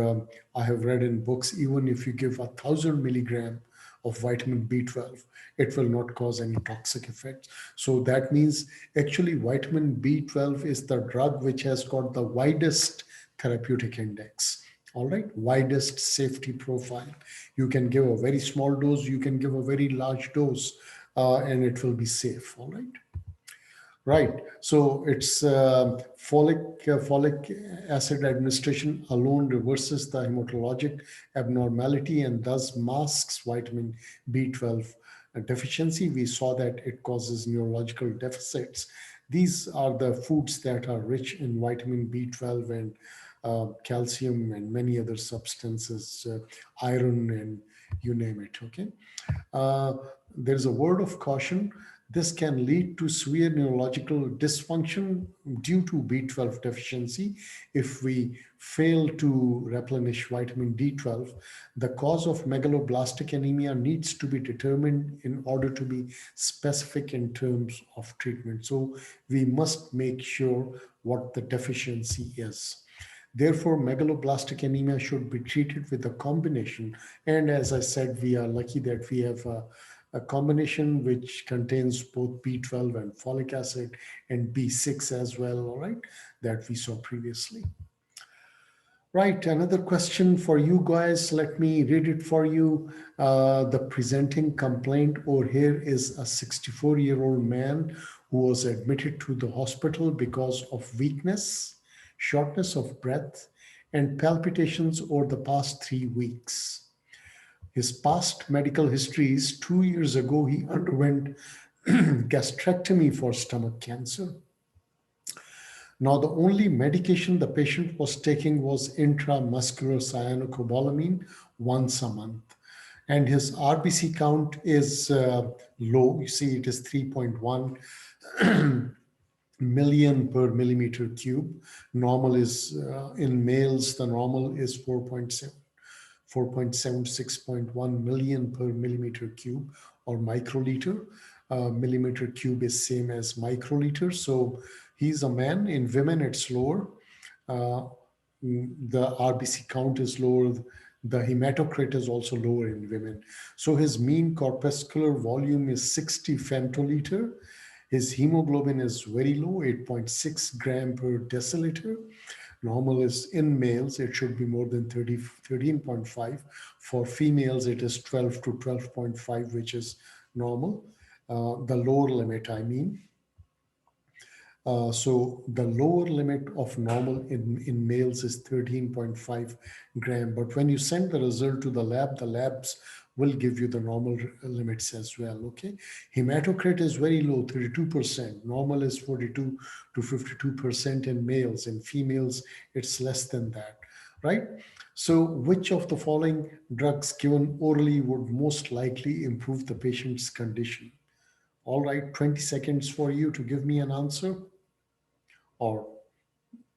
I have read in books, even if you give 1000 milligram of vitamin B12, it will not cause any toxic effects. So that means actually vitamin B12 is the drug which has got the widest therapeutic index. All right, widest safety profile. You can give a very small dose, you can give a very large dose, and it will be safe. All right. Right. So it's folic acid administration alone reverses the hematologic abnormality and thus masks vitamin B12 deficiency. We saw that it causes neurological deficits. These are the foods that are rich in vitamin B12 and calcium and many other substances, iron, and you name it. Okay. Uh, there's a word of caution. This can lead to severe neurological dysfunction due to B12 deficiency. If we fail to replenish vitamin D12, the cause of megaloblastic anemia needs to be determined in order to be specific in terms of treatment. So we must make sure what the deficiency is. Therefore, megaloblastic anemia should be treated with a combination. And as I said, we are lucky that we have a combination which contains both B12 and folic acid and B6 as well, all right, that we saw previously. Right, another question for you guys. Let me read it for you. The presenting complaint over here is a 64-year-old man who was admitted to the hospital because of weakness, shortness of breath, and palpitations over the past 3 weeks. His past medical history is 2 years ago, he underwent gastrectomy for stomach cancer. Now, the only medication the patient was taking was intramuscular cyanocobalamin once a month. And his RBC count is low. You see, it is 3.1 million per millimeter cube. Normal is, in males, the normal is 4.76.1 million per millimeter cube or microliter. Millimeter cube is same as microliter. So he's a man. In women, it's lower. Uh, the RBC count is lower. The hematocrit is also lower in women. So his mean corpuscular volume is 60 femtoliter. His hemoglobin is very low, 8.6 gram per deciliter. Normal is in males, it should be more than 13.5. For females, it is 12 to 12.5, which is normal. The lower limit, I mean. So the lower limit of normal in males is 13.5 gram. But when you send the result to the labs will give you the normal limits as well. Okay. Hematocrit is very low, 32%. Normal is 42 to 52% in males. In females, it's less than that, right? So which of the following drugs given orally would most likely improve the patient's condition? All right, 20 seconds for you to give me an answer, or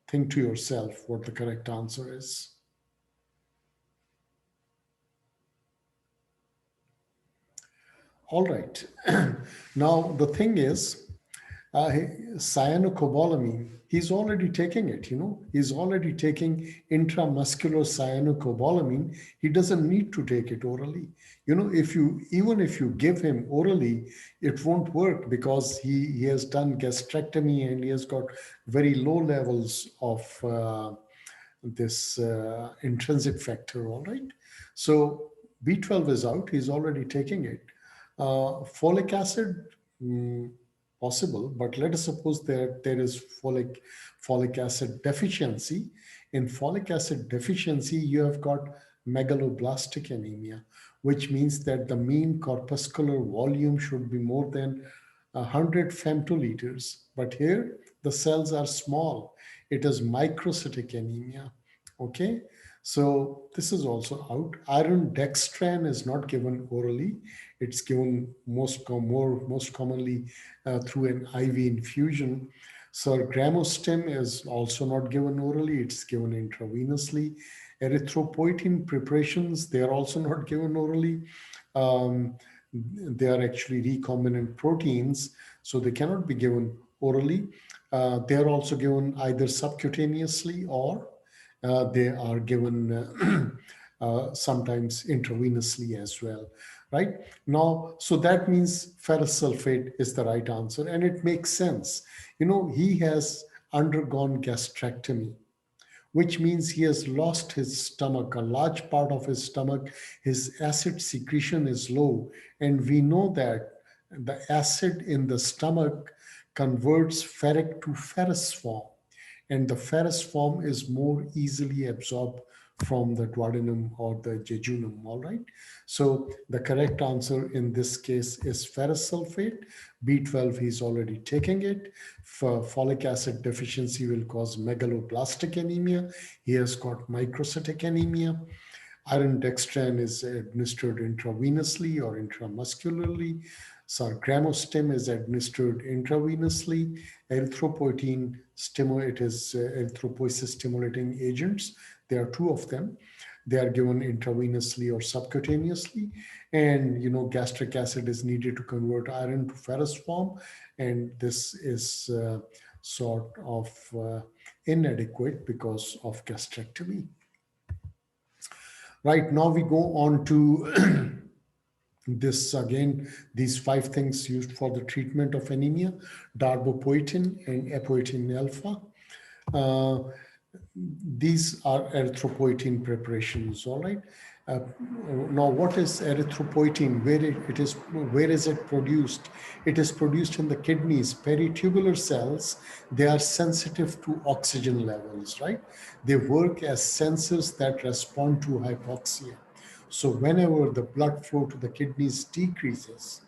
think to yourself what the correct answer is. All right. Now, the thing is, cyanocobalamin, he's already taking it, he's already taking intramuscular cyanocobalamin. He doesn't need to take it orally. Even if you give him orally, it won't work because he has done gastrectomy and he has got very low levels of this intrinsic factor, all right? So B12 is out, he's already taking it. Folic acid, possible, but let us suppose that there is folic acid deficiency. In folic acid deficiency, you have got megaloblastic anemia, which means that the mean corpuscular volume should be more than 100 femtoliters. But here, the cells are small. It is microcytic anemia. Okay, so this is also out. Iron dextran is not given orally. It's given most commonly through an IV infusion. So gramostim is also not given orally. It's given intravenously. Erythropoietin preparations, they are also not given orally. Um, they are actually recombinant proteins, so they cannot be given orally. They are also given either subcutaneously or they are given sometimes intravenously as well, right? Now, so that means ferrous sulfate is the right answer, and it makes sense. He has undergone gastrectomy, which means he has lost his stomach, a large part of his stomach. His acid secretion is low. And we know that the acid in the stomach converts ferric to ferrous form. And the ferrous form is more easily absorbed from the duodenum or the jejunum, all right? So the correct answer in this case is ferrous sulfate. B12, he's already taking it. For folic acid deficiency will cause megaloblastic anemia. He has got microcytic anemia. Iron dextran is administered intravenously or intramuscularly. Sargramostim is administered intravenously. Erythropoietin it is erythropoiesis stimulating agents. There are two of them. They are given intravenously or subcutaneously. And gastric acid is needed to convert iron to ferrous form, and this is sort of inadequate because of gastrectomy. Right now, we go on to this again, these five things used for the treatment of anemia: darbopoietin and apoietin alpha. Uh, these are erythropoietin preparations, all right. Uh, Now, what is erythropoietin? Where is it produced? It is produced in the kidneys, peritubular cells. They are sensitive to oxygen levels, right? They work as sensors that respond to hypoxia. So, whenever the blood flow to the kidneys decreases,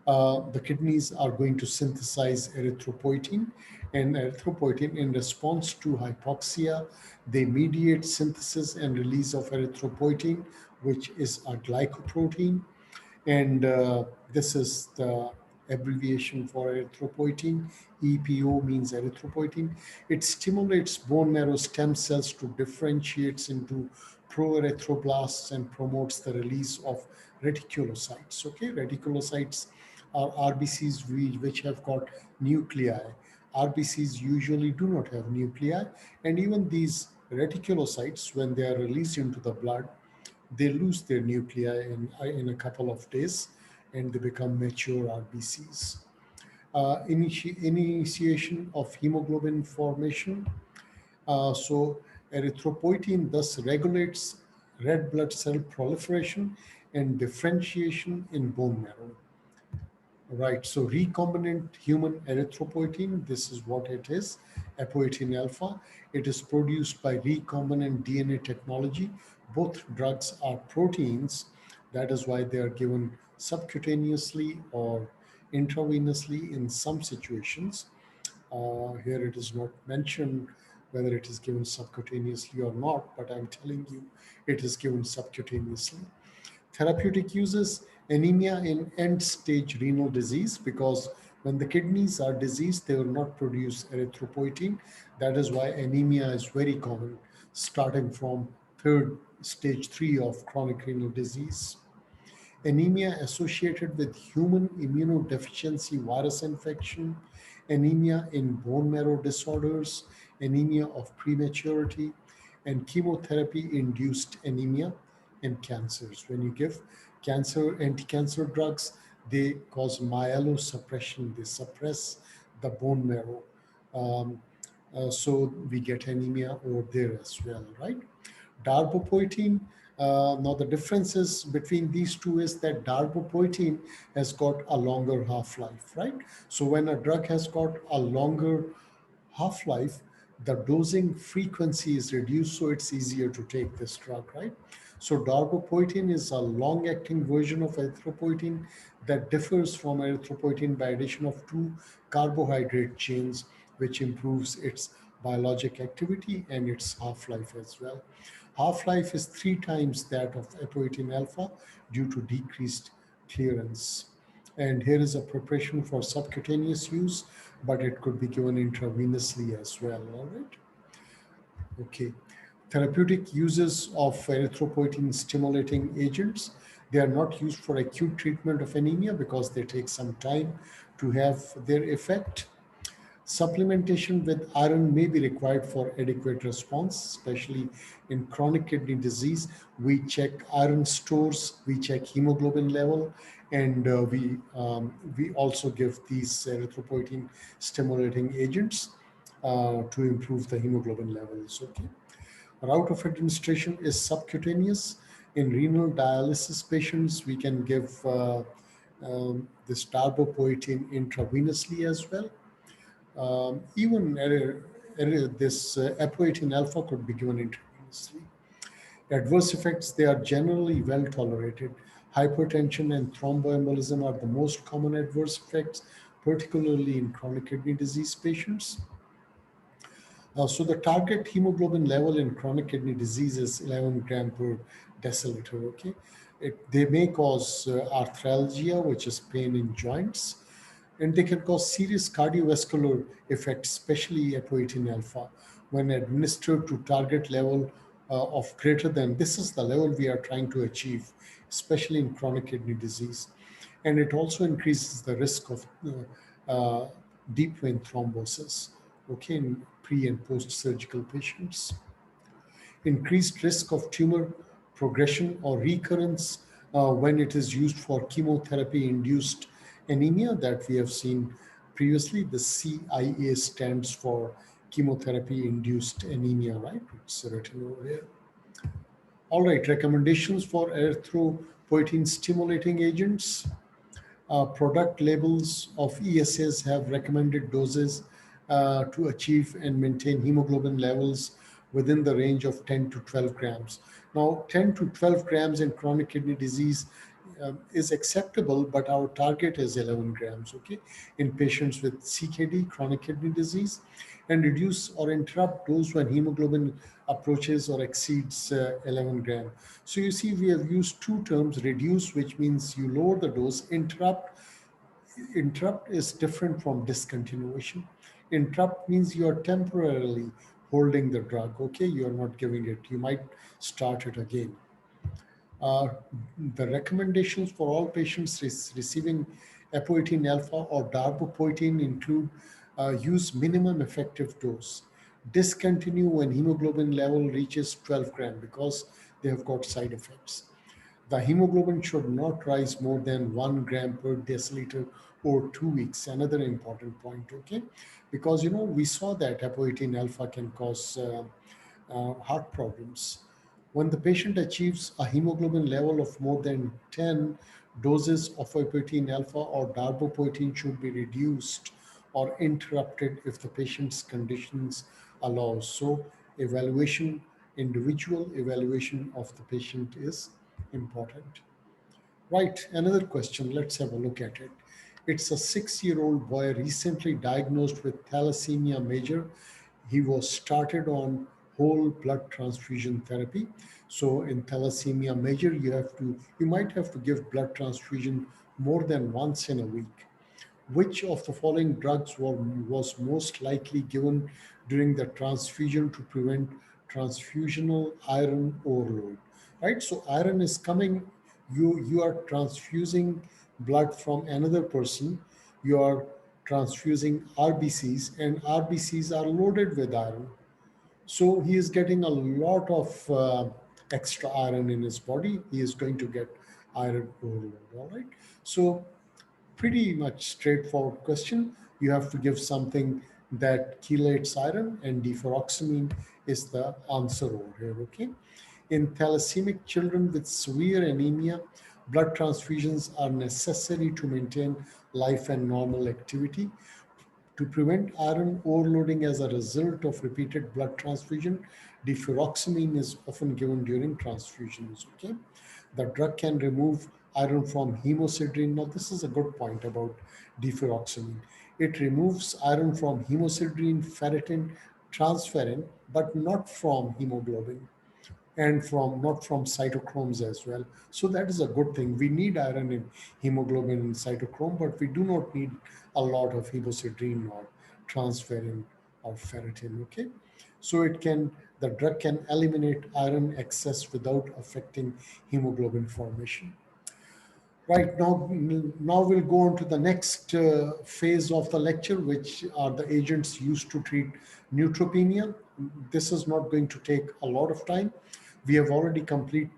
the kidneys are going to synthesize erythropoietin, and erythropoietin, in response to hypoxia, they mediate synthesis and release of erythropoietin, which is a glycoprotein. And this is the abbreviation for erythropoietin. EPO means erythropoietin. It stimulates bone marrow stem cells to differentiate into proerythroblasts and promotes the release of reticulocytes. Okay, reticulocytes are RBCs which have got nuclei. RBCs usually do not have nuclei, and even these reticulocytes, when they are released into the blood, they lose their nuclei in a couple of days, and they become mature RBCs. Initiation of hemoglobin formation. So erythropoietin thus regulates red blood cell proliferation and differentiation in bone marrow. Right, so recombinant human erythropoietin, this is what it is, apoietin alpha. It is produced by recombinant DNA technology. Both drugs are proteins. That is why they are given subcutaneously or intravenously in some situations. Here it is not mentioned whether it is given subcutaneously or not, but I'm telling you it is given subcutaneously. Therapeutic uses: anemia in end stage renal disease, because when the kidneys are diseased, they will not produce erythropoietin. That is why anemia is very common, starting from third stage 3 of chronic renal disease. Anemia associated with human immunodeficiency virus infection, anemia in bone marrow disorders, anemia of prematurity, and chemotherapy induced anemia and cancers. When you give anti-cancer drugs, they cause myelosuppression, they suppress the bone marrow. Um, so we get anemia over there as well, right? Darbopoietin. Now the differences between these two is that darbopoietin has got a longer half-life, right? So when a drug has got a longer half-life, the dosing frequency is reduced, so it's easier to take this drug, right? So darbopoietin is a long-acting version of erythropoietin that differs from erythropoietin by addition of two carbohydrate chains, which improves its biologic activity and its half-life as well. Half-life is 3 times that of apoetin alpha due to decreased clearance. And here is a preparation for subcutaneous use, but it could be given intravenously as well. All right. Okay. Therapeutic uses of erythropoietin stimulating agents. They are not used for acute treatment of anemia because they take some time to have their effect. Supplementation with iron may be required for adequate response, especially in chronic kidney disease. We check iron stores, we check hemoglobin level, and we also give these erythropoietin stimulating agents to improve the hemoglobin levels. Okay. Route of administration is subcutaneous. In renal dialysis patients, we can give this Darbo Protein intravenously as well. Even this apoetin alpha could be given intravenously. Adverse effects, they are generally well tolerated. Hypertension and thromboembolism are the most common adverse effects, particularly in chronic kidney disease patients. So the target hemoglobin level in chronic kidney disease is 11 gram per deciliter. Okay, they may cause arthralgia, which is pain in joints, and they can cause serious cardiovascular effects, especially apoetin alpha, when administered to target level of greater than. This is the level we are trying to achieve, especially in chronic kidney disease, and it also increases the risk of deep vein thrombosis, okay, in pre and post surgical patients. Increased risk of tumor progression or recurrence when it is used for chemotherapy induced anemia that we have seen previously. The CIA stands for chemotherapy induced anemia, right? It's written over here. All right, recommendations for erythropoietin stimulating agents. Product labels of ESAs have recommended doses to achieve and maintain hemoglobin levels within the range of 10 to 12 grams. Now, 10 to 12 grams in chronic kidney disease is acceptable, but our target is 11 grams, okay, in patients with CKD, chronic kidney disease, and reduce or interrupt dose when hemoglobin approaches or exceeds 11 gram. So you see, we have used two terms: reduce, which means you lower the dose; interrupt is different from discontinuation. Interrupt means you are temporarily holding the drug, okay, you are not giving it, you might start it again. uh, the recommendations for all patients receiving apoetin alpha or darbepoetin include use minimum effective dose, discontinue when hemoglobin level reaches 12 gram because they have got side effects. The hemoglobin should not rise more than 1 gram per deciliter over 2 weeks. Another important point, okay? Because we saw that apoetin alpha can cause heart problems. When the patient achieves a hemoglobin level of more than 10, doses of apoetin alpha or darbepoetin should be reduced or interrupted if the patient's conditions allow. So, evaluation, individual evaluation of the patient is important. Right, another question, let's have a look at it. It's a 6-year-old boy recently diagnosed with thalassemia major. He was started on whole blood transfusion therapy. So in thalassemia major, you might have to give blood transfusion more than once in a week. Which of the following drugs was most likely given during the transfusion to prevent transfusional iron overload? Right? So iron is coming, you are transfusing blood from another person, you are transfusing RBCs, and RBCs are loaded with iron. So he is getting a lot of extra iron in his body. He is going to get iron overload. All right. So pretty much straightforward question. You have to give something that chelates iron, and deferoxamine is the answer over here, okay? In thalassaemic children with severe anemia, blood transfusions are necessary to maintain life and normal activity. To prevent iron overloading as a result of repeated blood transfusion, deferoxamine is often given during transfusions. Okay, the drug can remove iron from hemosiderin. Now, this is a good point about deferoxamine. It removes iron from hemosiderin, ferritin, transferrin, but not from hemoglobin and from not from cytochromes as well. So that is a good thing. We need iron in hemoglobin and cytochrome, but we do not need a lot of hebocidin or transferrin or ferritin. Okay, so the drug can eliminate iron excess without affecting hemoglobin formation. Right now we'll go on to the next phase of the lecture, which are the agents used to treat neutropenia. This is not going to take a lot of time. We have already completed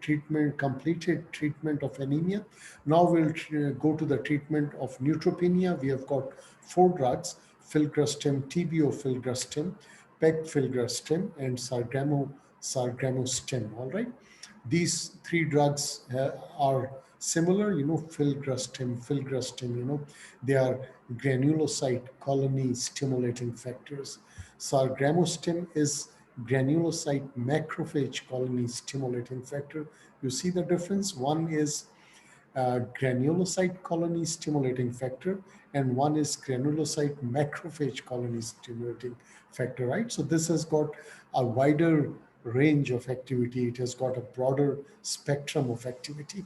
treatment of anemia. Now we'll go to the treatment of neutropenia. We have got four drugs: filgrastim, TBO filgrastim, peg filgrastim, and sargramostim. All right. These three drugs are similar, filgrastim, they are granulocyte colony stimulating factors. Sargramostim is granulocyte macrophage colony stimulating factor. You see the difference? One is granulocyte colony stimulating factor, and one is granulocyte macrophage colony stimulating factor, right? So this has got a wider range of activity. It has got a broader spectrum of activity.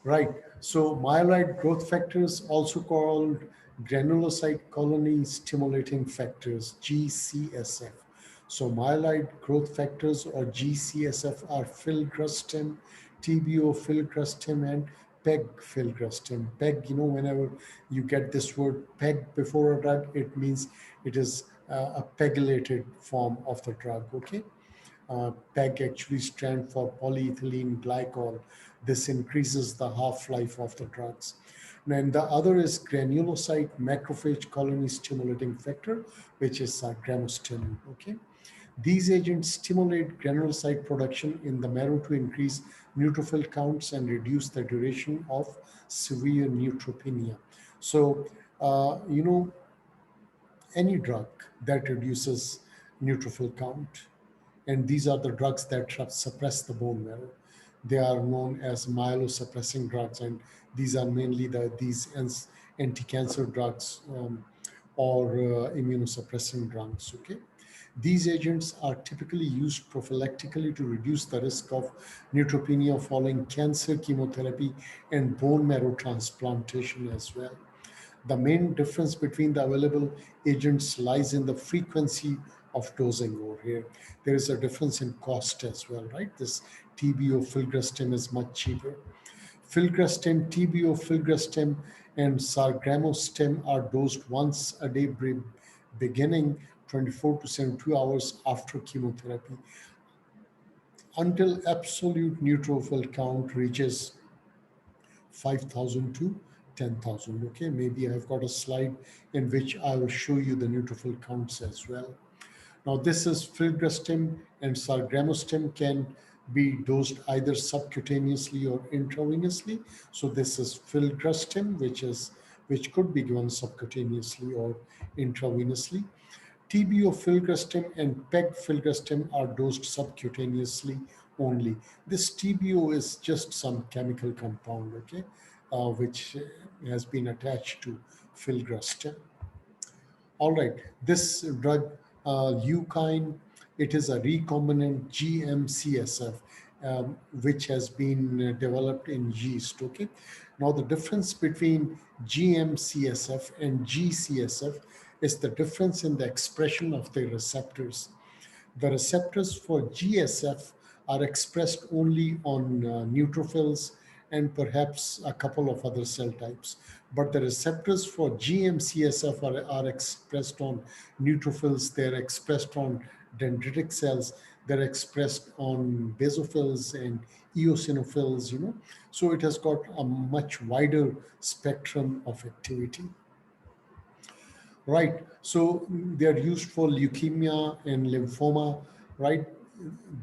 Right. So myeloid growth factors, also called granulocyte colony stimulating factors, GCSF. So myeloid growth factors or GCSF are filgrastim, TBO filgrastim, and PEG filgrastim. PEG, whenever you get this word PEG before a drug, it means it is a pegylated form of the drug. Okay. PEG actually stand for polyethylene glycol. This increases the half-life of the drugs. And the other is granulocyte macrophage colony stimulating factor, which is gramostin. Okay, these agents stimulate granulocyte production in the marrow to increase neutrophil counts and reduce the duration of severe neutropenia. So, any drug that reduces neutrophil count, and these are the drugs that suppress the bone marrow. They are known as myelosuppressing drugs, and these are mainly these anti-cancer drugs or immunosuppressing drugs. Okay, these agents are typically used prophylactically to reduce the risk of neutropenia following cancer, chemotherapy, and bone marrow transplantation as well. The main difference between the available agents lies in the frequency of dosing over here. There is a difference in cost as well, right? This TBO filgrastim is much cheaper. Filgrastim, TBO filgrastim, and sargramostim are dosed once a day beginning 24 to 72 hours after chemotherapy until absolute neutrophil count reaches 5,000 to 10,000. Okay, maybe I've got a slide in which I will show you the neutrophil counts as well. Now, this is filgrastim, and sargramostim can be dosed either subcutaneously or intravenously. So this is filgrastim, which could be given subcutaneously or intravenously. TBO filgrastim and PEG filgrastim are dosed subcutaneously only. This TBO is just some chemical compound, okay, which has been attached to filgrastim. All right, this drug, leucine, it is a recombinant GM-CSF, which has been developed in yeast. Okay, now the difference between GM-CSF and GCSF is the difference in the expression of the receptors. The receptors for GSF are expressed only on neutrophils and perhaps a couple of other cell types. But the receptors for GM-CSF are expressed on neutrophils, they're expressed on dendritic cells, they're expressed on basophils and eosinophils. So it has got a much wider spectrum of activity. Right. So they are used for leukemia and lymphoma, right?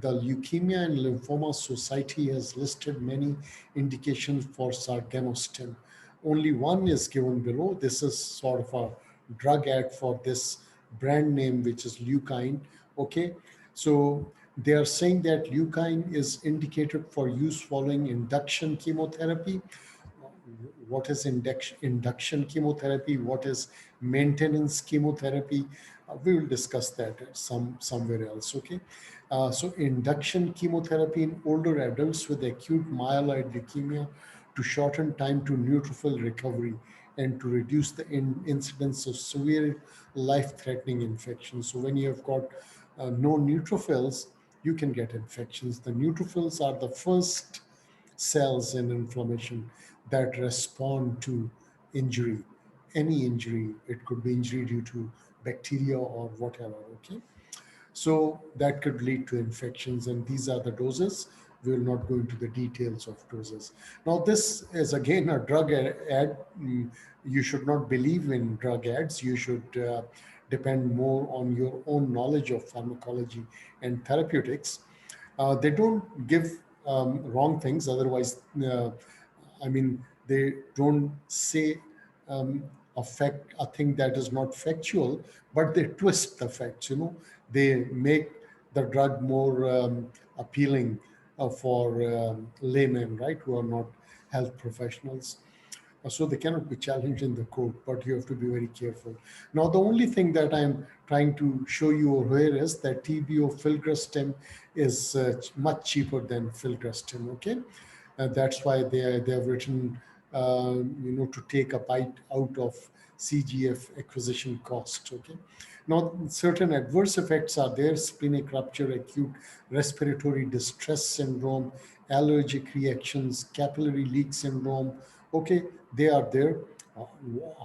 The Leukemia and Lymphoma Society has listed many indications for sargramostim. Only one is given below. This is sort of a drug ad for this brand name, which is leucine. Okay. So they are saying that leucine is indicated for use following induction chemotherapy. What is induction chemotherapy, what is maintenance chemotherapy. We will discuss that somewhere else. Okay. So induction chemotherapy in older adults with acute myeloid leukemia to shorten time to neutrophil recovery and to reduce the incidence of severe life-threatening infections. So when you have got no neutrophils, you can get infections. The neutrophils are the first cells in inflammation that respond to injury, any injury. It could be injury due to bacteria or whatever. Okay. So that could lead to infections, and these are the doses. We will not go into the details of doses. Now, this is again a drug ad. You should not believe in drug ads. You should depend more on your own knowledge of pharmacology and therapeutics. They don't give wrong things. Otherwise, I mean, they don't say a thing that is not factual, but they twist the facts. They make the drug more appealing for laymen, right, who are not health professionals. So they cannot be challenged in the court, but you have to be very careful. Now, the only thing that I'm trying to show you over here is that TBO Filgrastin is much cheaper than Filgrastin, okay? That's why they have written, to take a bite out of CGF acquisition cost, okay? Now, certain adverse effects are there: splenic rupture, acute respiratory distress syndrome, allergic reactions, capillary leak syndrome. Okay, they are there. Uh,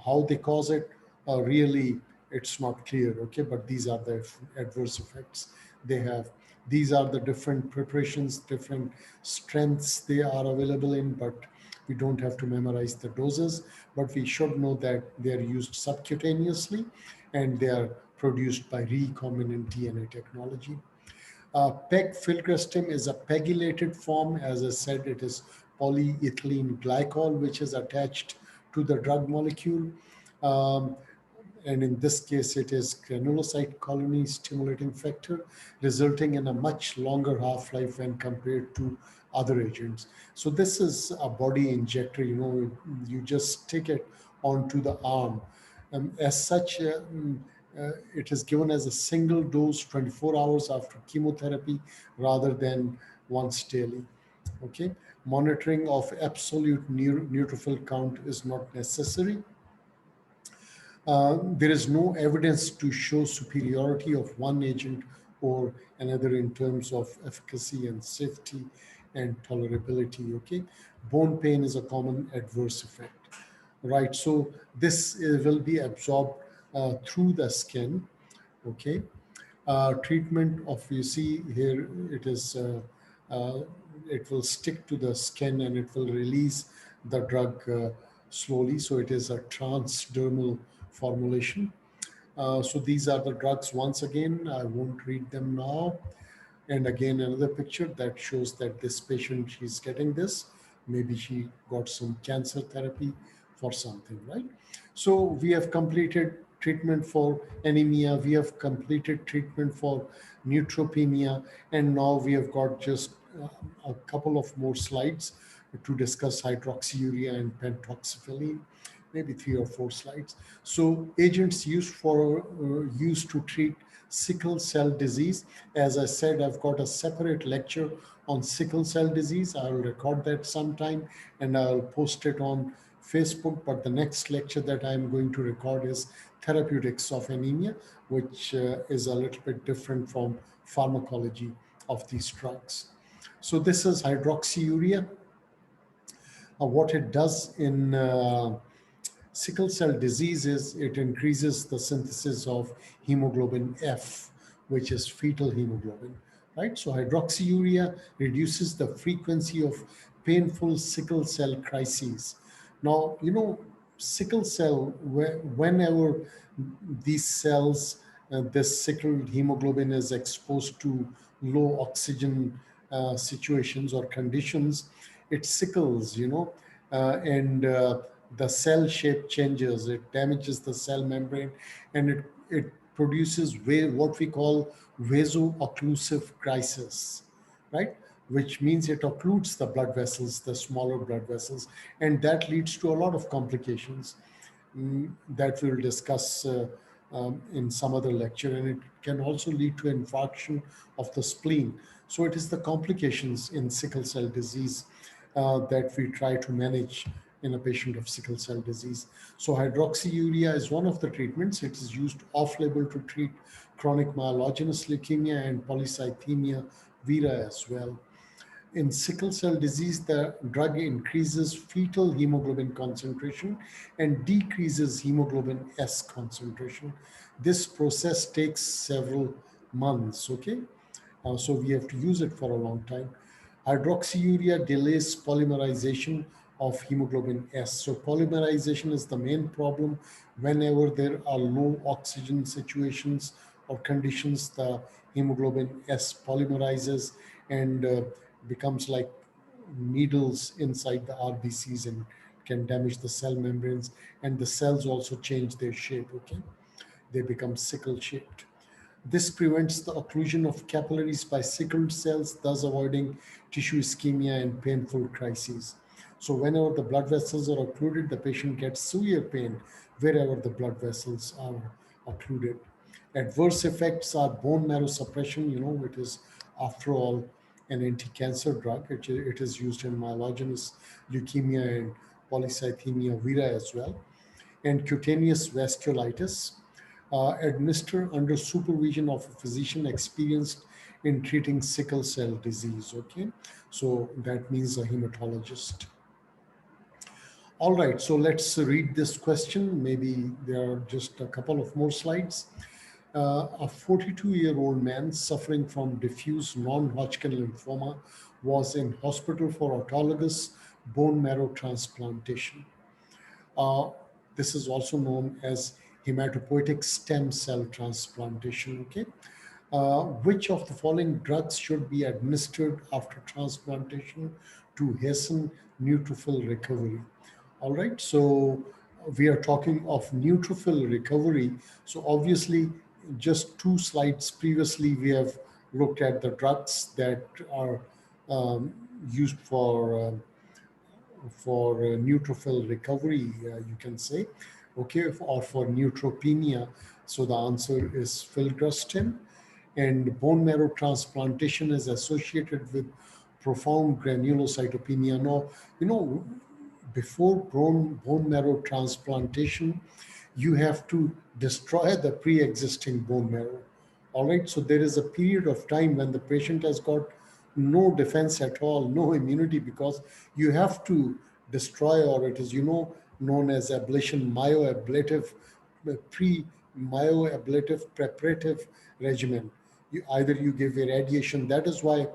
how they cause it, really, it's not clear. Okay, but these are the adverse effects they have. These are the different preparations, different strengths they are available in, but we don't have to memorize the doses, but we should know that they are used subcutaneously and they are produced by recombinant DNA technology. PEG filgrastim is a pegylated form. As I said, it is polyethylene glycol, which is attached to the drug molecule. Um, and in this case, it is granulocyte colony stimulating factor, resulting in a much longer half-life when compared to other agents. So this is a body injector. You just stick it onto the arm. As such, it is given as a single dose 24 hours after chemotherapy rather than once daily. Okay, monitoring of absolute neutrophil count is not necessary. There is no evidence to show superiority of one agent or another in terms of efficacy and safety and tolerability. Okay, bone pain is a common adverse effect, right? So this will be absorbed through the skin. Okay, treatment of, you see here, uh, it will stick to the skin and it will release the drug slowly. So it is a transdermal formulation. So these are the drugs. Once again, I won't read them now. And again, another picture that shows that this patient, she's getting this. Maybe she got some cancer therapy for something, right? So we have completed treatment for anemia. We have completed treatment for neutropenia. And now we have got just a couple of more slides to discuss hydroxyurea and pentoxide, maybe 3 or 4 slides. So agents used to treat sickle cell disease. As I said, I've got a separate lecture on sickle cell disease. I will record that sometime and I'll post it on Facebook. But the next lecture that I'm going to record is Therapeutics of Anemia, which is a little bit different from pharmacology of these drugs. So this is hydroxyurea. What it does in sickle cell disease is it increases the synthesis of hemoglobin F, which is fetal hemoglobin, right? So hydroxyurea reduces the frequency of painful sickle cell crises. Now, sickle cell, whenever these cells, this sickled hemoglobin is exposed to low oxygen situations or conditions, it sickles, and the cell shape changes, it damages the cell membrane, and it produces what we call vaso-occlusive crisis, right? Which means it occludes the blood vessels, the smaller blood vessels, and that leads to a lot of complications that we'll discuss in some other lecture, and it can also lead to infarction of the spleen. So it is the complications in sickle cell disease that we try to manage in a patient of sickle cell disease. So hydroxyurea is one of the treatments. It is used off-label to treat chronic myelogenous leukemia and polycythemia vera as well. In sickle cell disease, the drug increases fetal hemoglobin concentration and decreases hemoglobin S concentration. This process takes several months, okay? So we have to use it for a long time. Hydroxyurea delays polymerization of hemoglobin S. So polymerization is the main problem whenever there are low oxygen situations or conditions. The hemoglobin S polymerizes and becomes like needles inside the RBCs and can damage the cell membranes, and the cells also change their shape, okay? They become sickle shaped. This prevents the occlusion of capillaries by sickled cells, thus avoiding tissue ischemia and painful crises. So, whenever the blood vessels are occluded, the patient gets severe pain wherever the blood vessels are occluded. Adverse effects are bone marrow suppression. It is, after all, an anti cancer drug. It is used in myelogenous leukemia and polycythemia vera as well, and cutaneous vasculitis, administered under supervision of a physician experienced in treating sickle cell disease. Okay, so that means a hematologist. All right, so let's read this question. Maybe there are just a couple of more slides. A 42-year-old man suffering from diffuse non-Hodgkin lymphoma was in hospital for autologous bone marrow transplantation. Uh, this is also known as hematopoietic stem cell transplantation. Okay, which of the following drugs should be administered after transplantation to hasten neutrophil recovery? All right, so we are talking of neutrophil recovery. So obviously, just two slides previously, we have looked at the drugs that are um, used for neutrophil recovery, you can say, okay, or for neutropenia. So the answer is filgrastim. And bone marrow transplantation is associated with profound granulocytopenia. Now, before bone marrow transplantation, you have to destroy the pre-existing bone marrow. All right, so there is a period of time when the patient has got no defense at all, no immunity, because you have to destroy, or it is, known as ablation, myoablative, pre-myoablative preparative regimen. Either you give irradiation. That is why,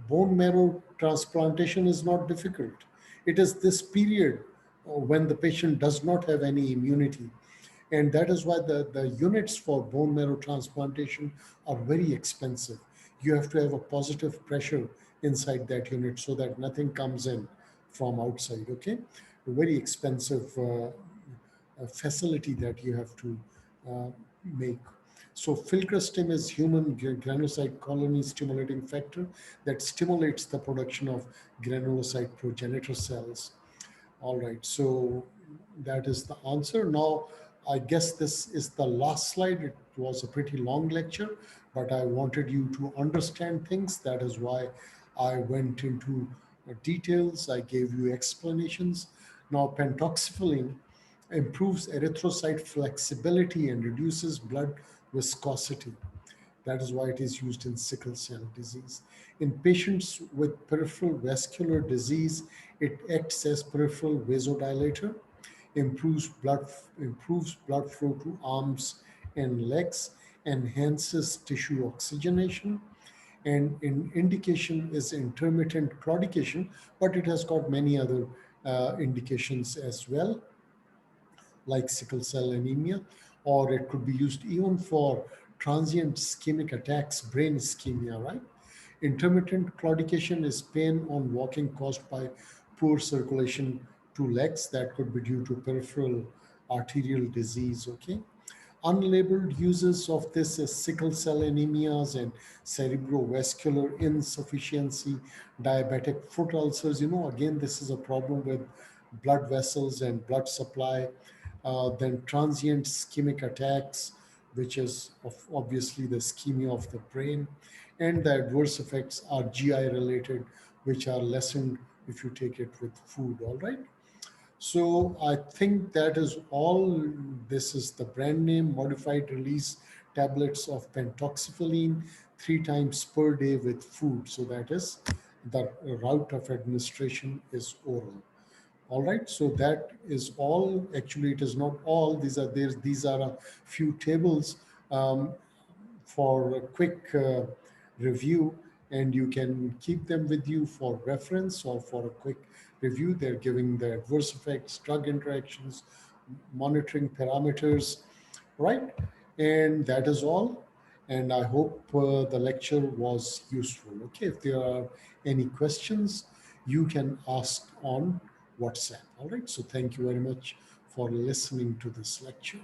bone marrow transplantation is not difficult. It is this period when the patient does not have any immunity. And that is why the units for bone marrow transplantation are very expensive. You have to have a positive pressure inside that unit so that nothing comes in from outside, okay? A very expensive facility that you have to uh, make. So filgrastim is human granulocyte colony stimulating factor that stimulates the production of granulocyte progenitor cells. All right, so that is the answer. Now, I guess this is the last slide. It was a pretty long lecture, but I wanted you to understand things. That is why I went into details. I gave you explanations. Now, pentoxifylline improves erythrocyte flexibility and reduces blood viscosity. That is why it is used in sickle cell disease. In patients with peripheral vascular disease, it acts as peripheral vasodilator, improves blood, improves blood flow to arms and legs, enhances tissue oxygenation, and in indication is intermittent claudication, but it has got many other indications as well, like sickle cell anemia, or it could be used even for transient ischemic attacks, brain ischemia, right? Intermittent claudication is pain on walking caused by poor circulation to legs that could be due to peripheral arterial disease, okay? Unlabeled uses of this is sickle cell anemias and cerebrovascular insufficiency, diabetic foot ulcers. Again, this is a problem with blood vessels and blood supply. then transient ischemic attacks, which is obviously the ischemia of the brain, and the adverse effects are GI related, which are lessened if you take it with food. All right. So I think that is all. This is the brand name modified release tablets of pentoxifylline 3 times per day with food. So that is the route of administration is oral. All right, so that is all. Actually, it is not all. These are a few tables um, for a quick review, and you can keep them with you for reference or for a quick review. They're giving the adverse effects, drug interactions, monitoring parameters, right? And that is all. And I hope the lecture was useful. Okay, if there are any questions, you can ask on WhatsApp. All right, so thank you very much for listening to this lecture.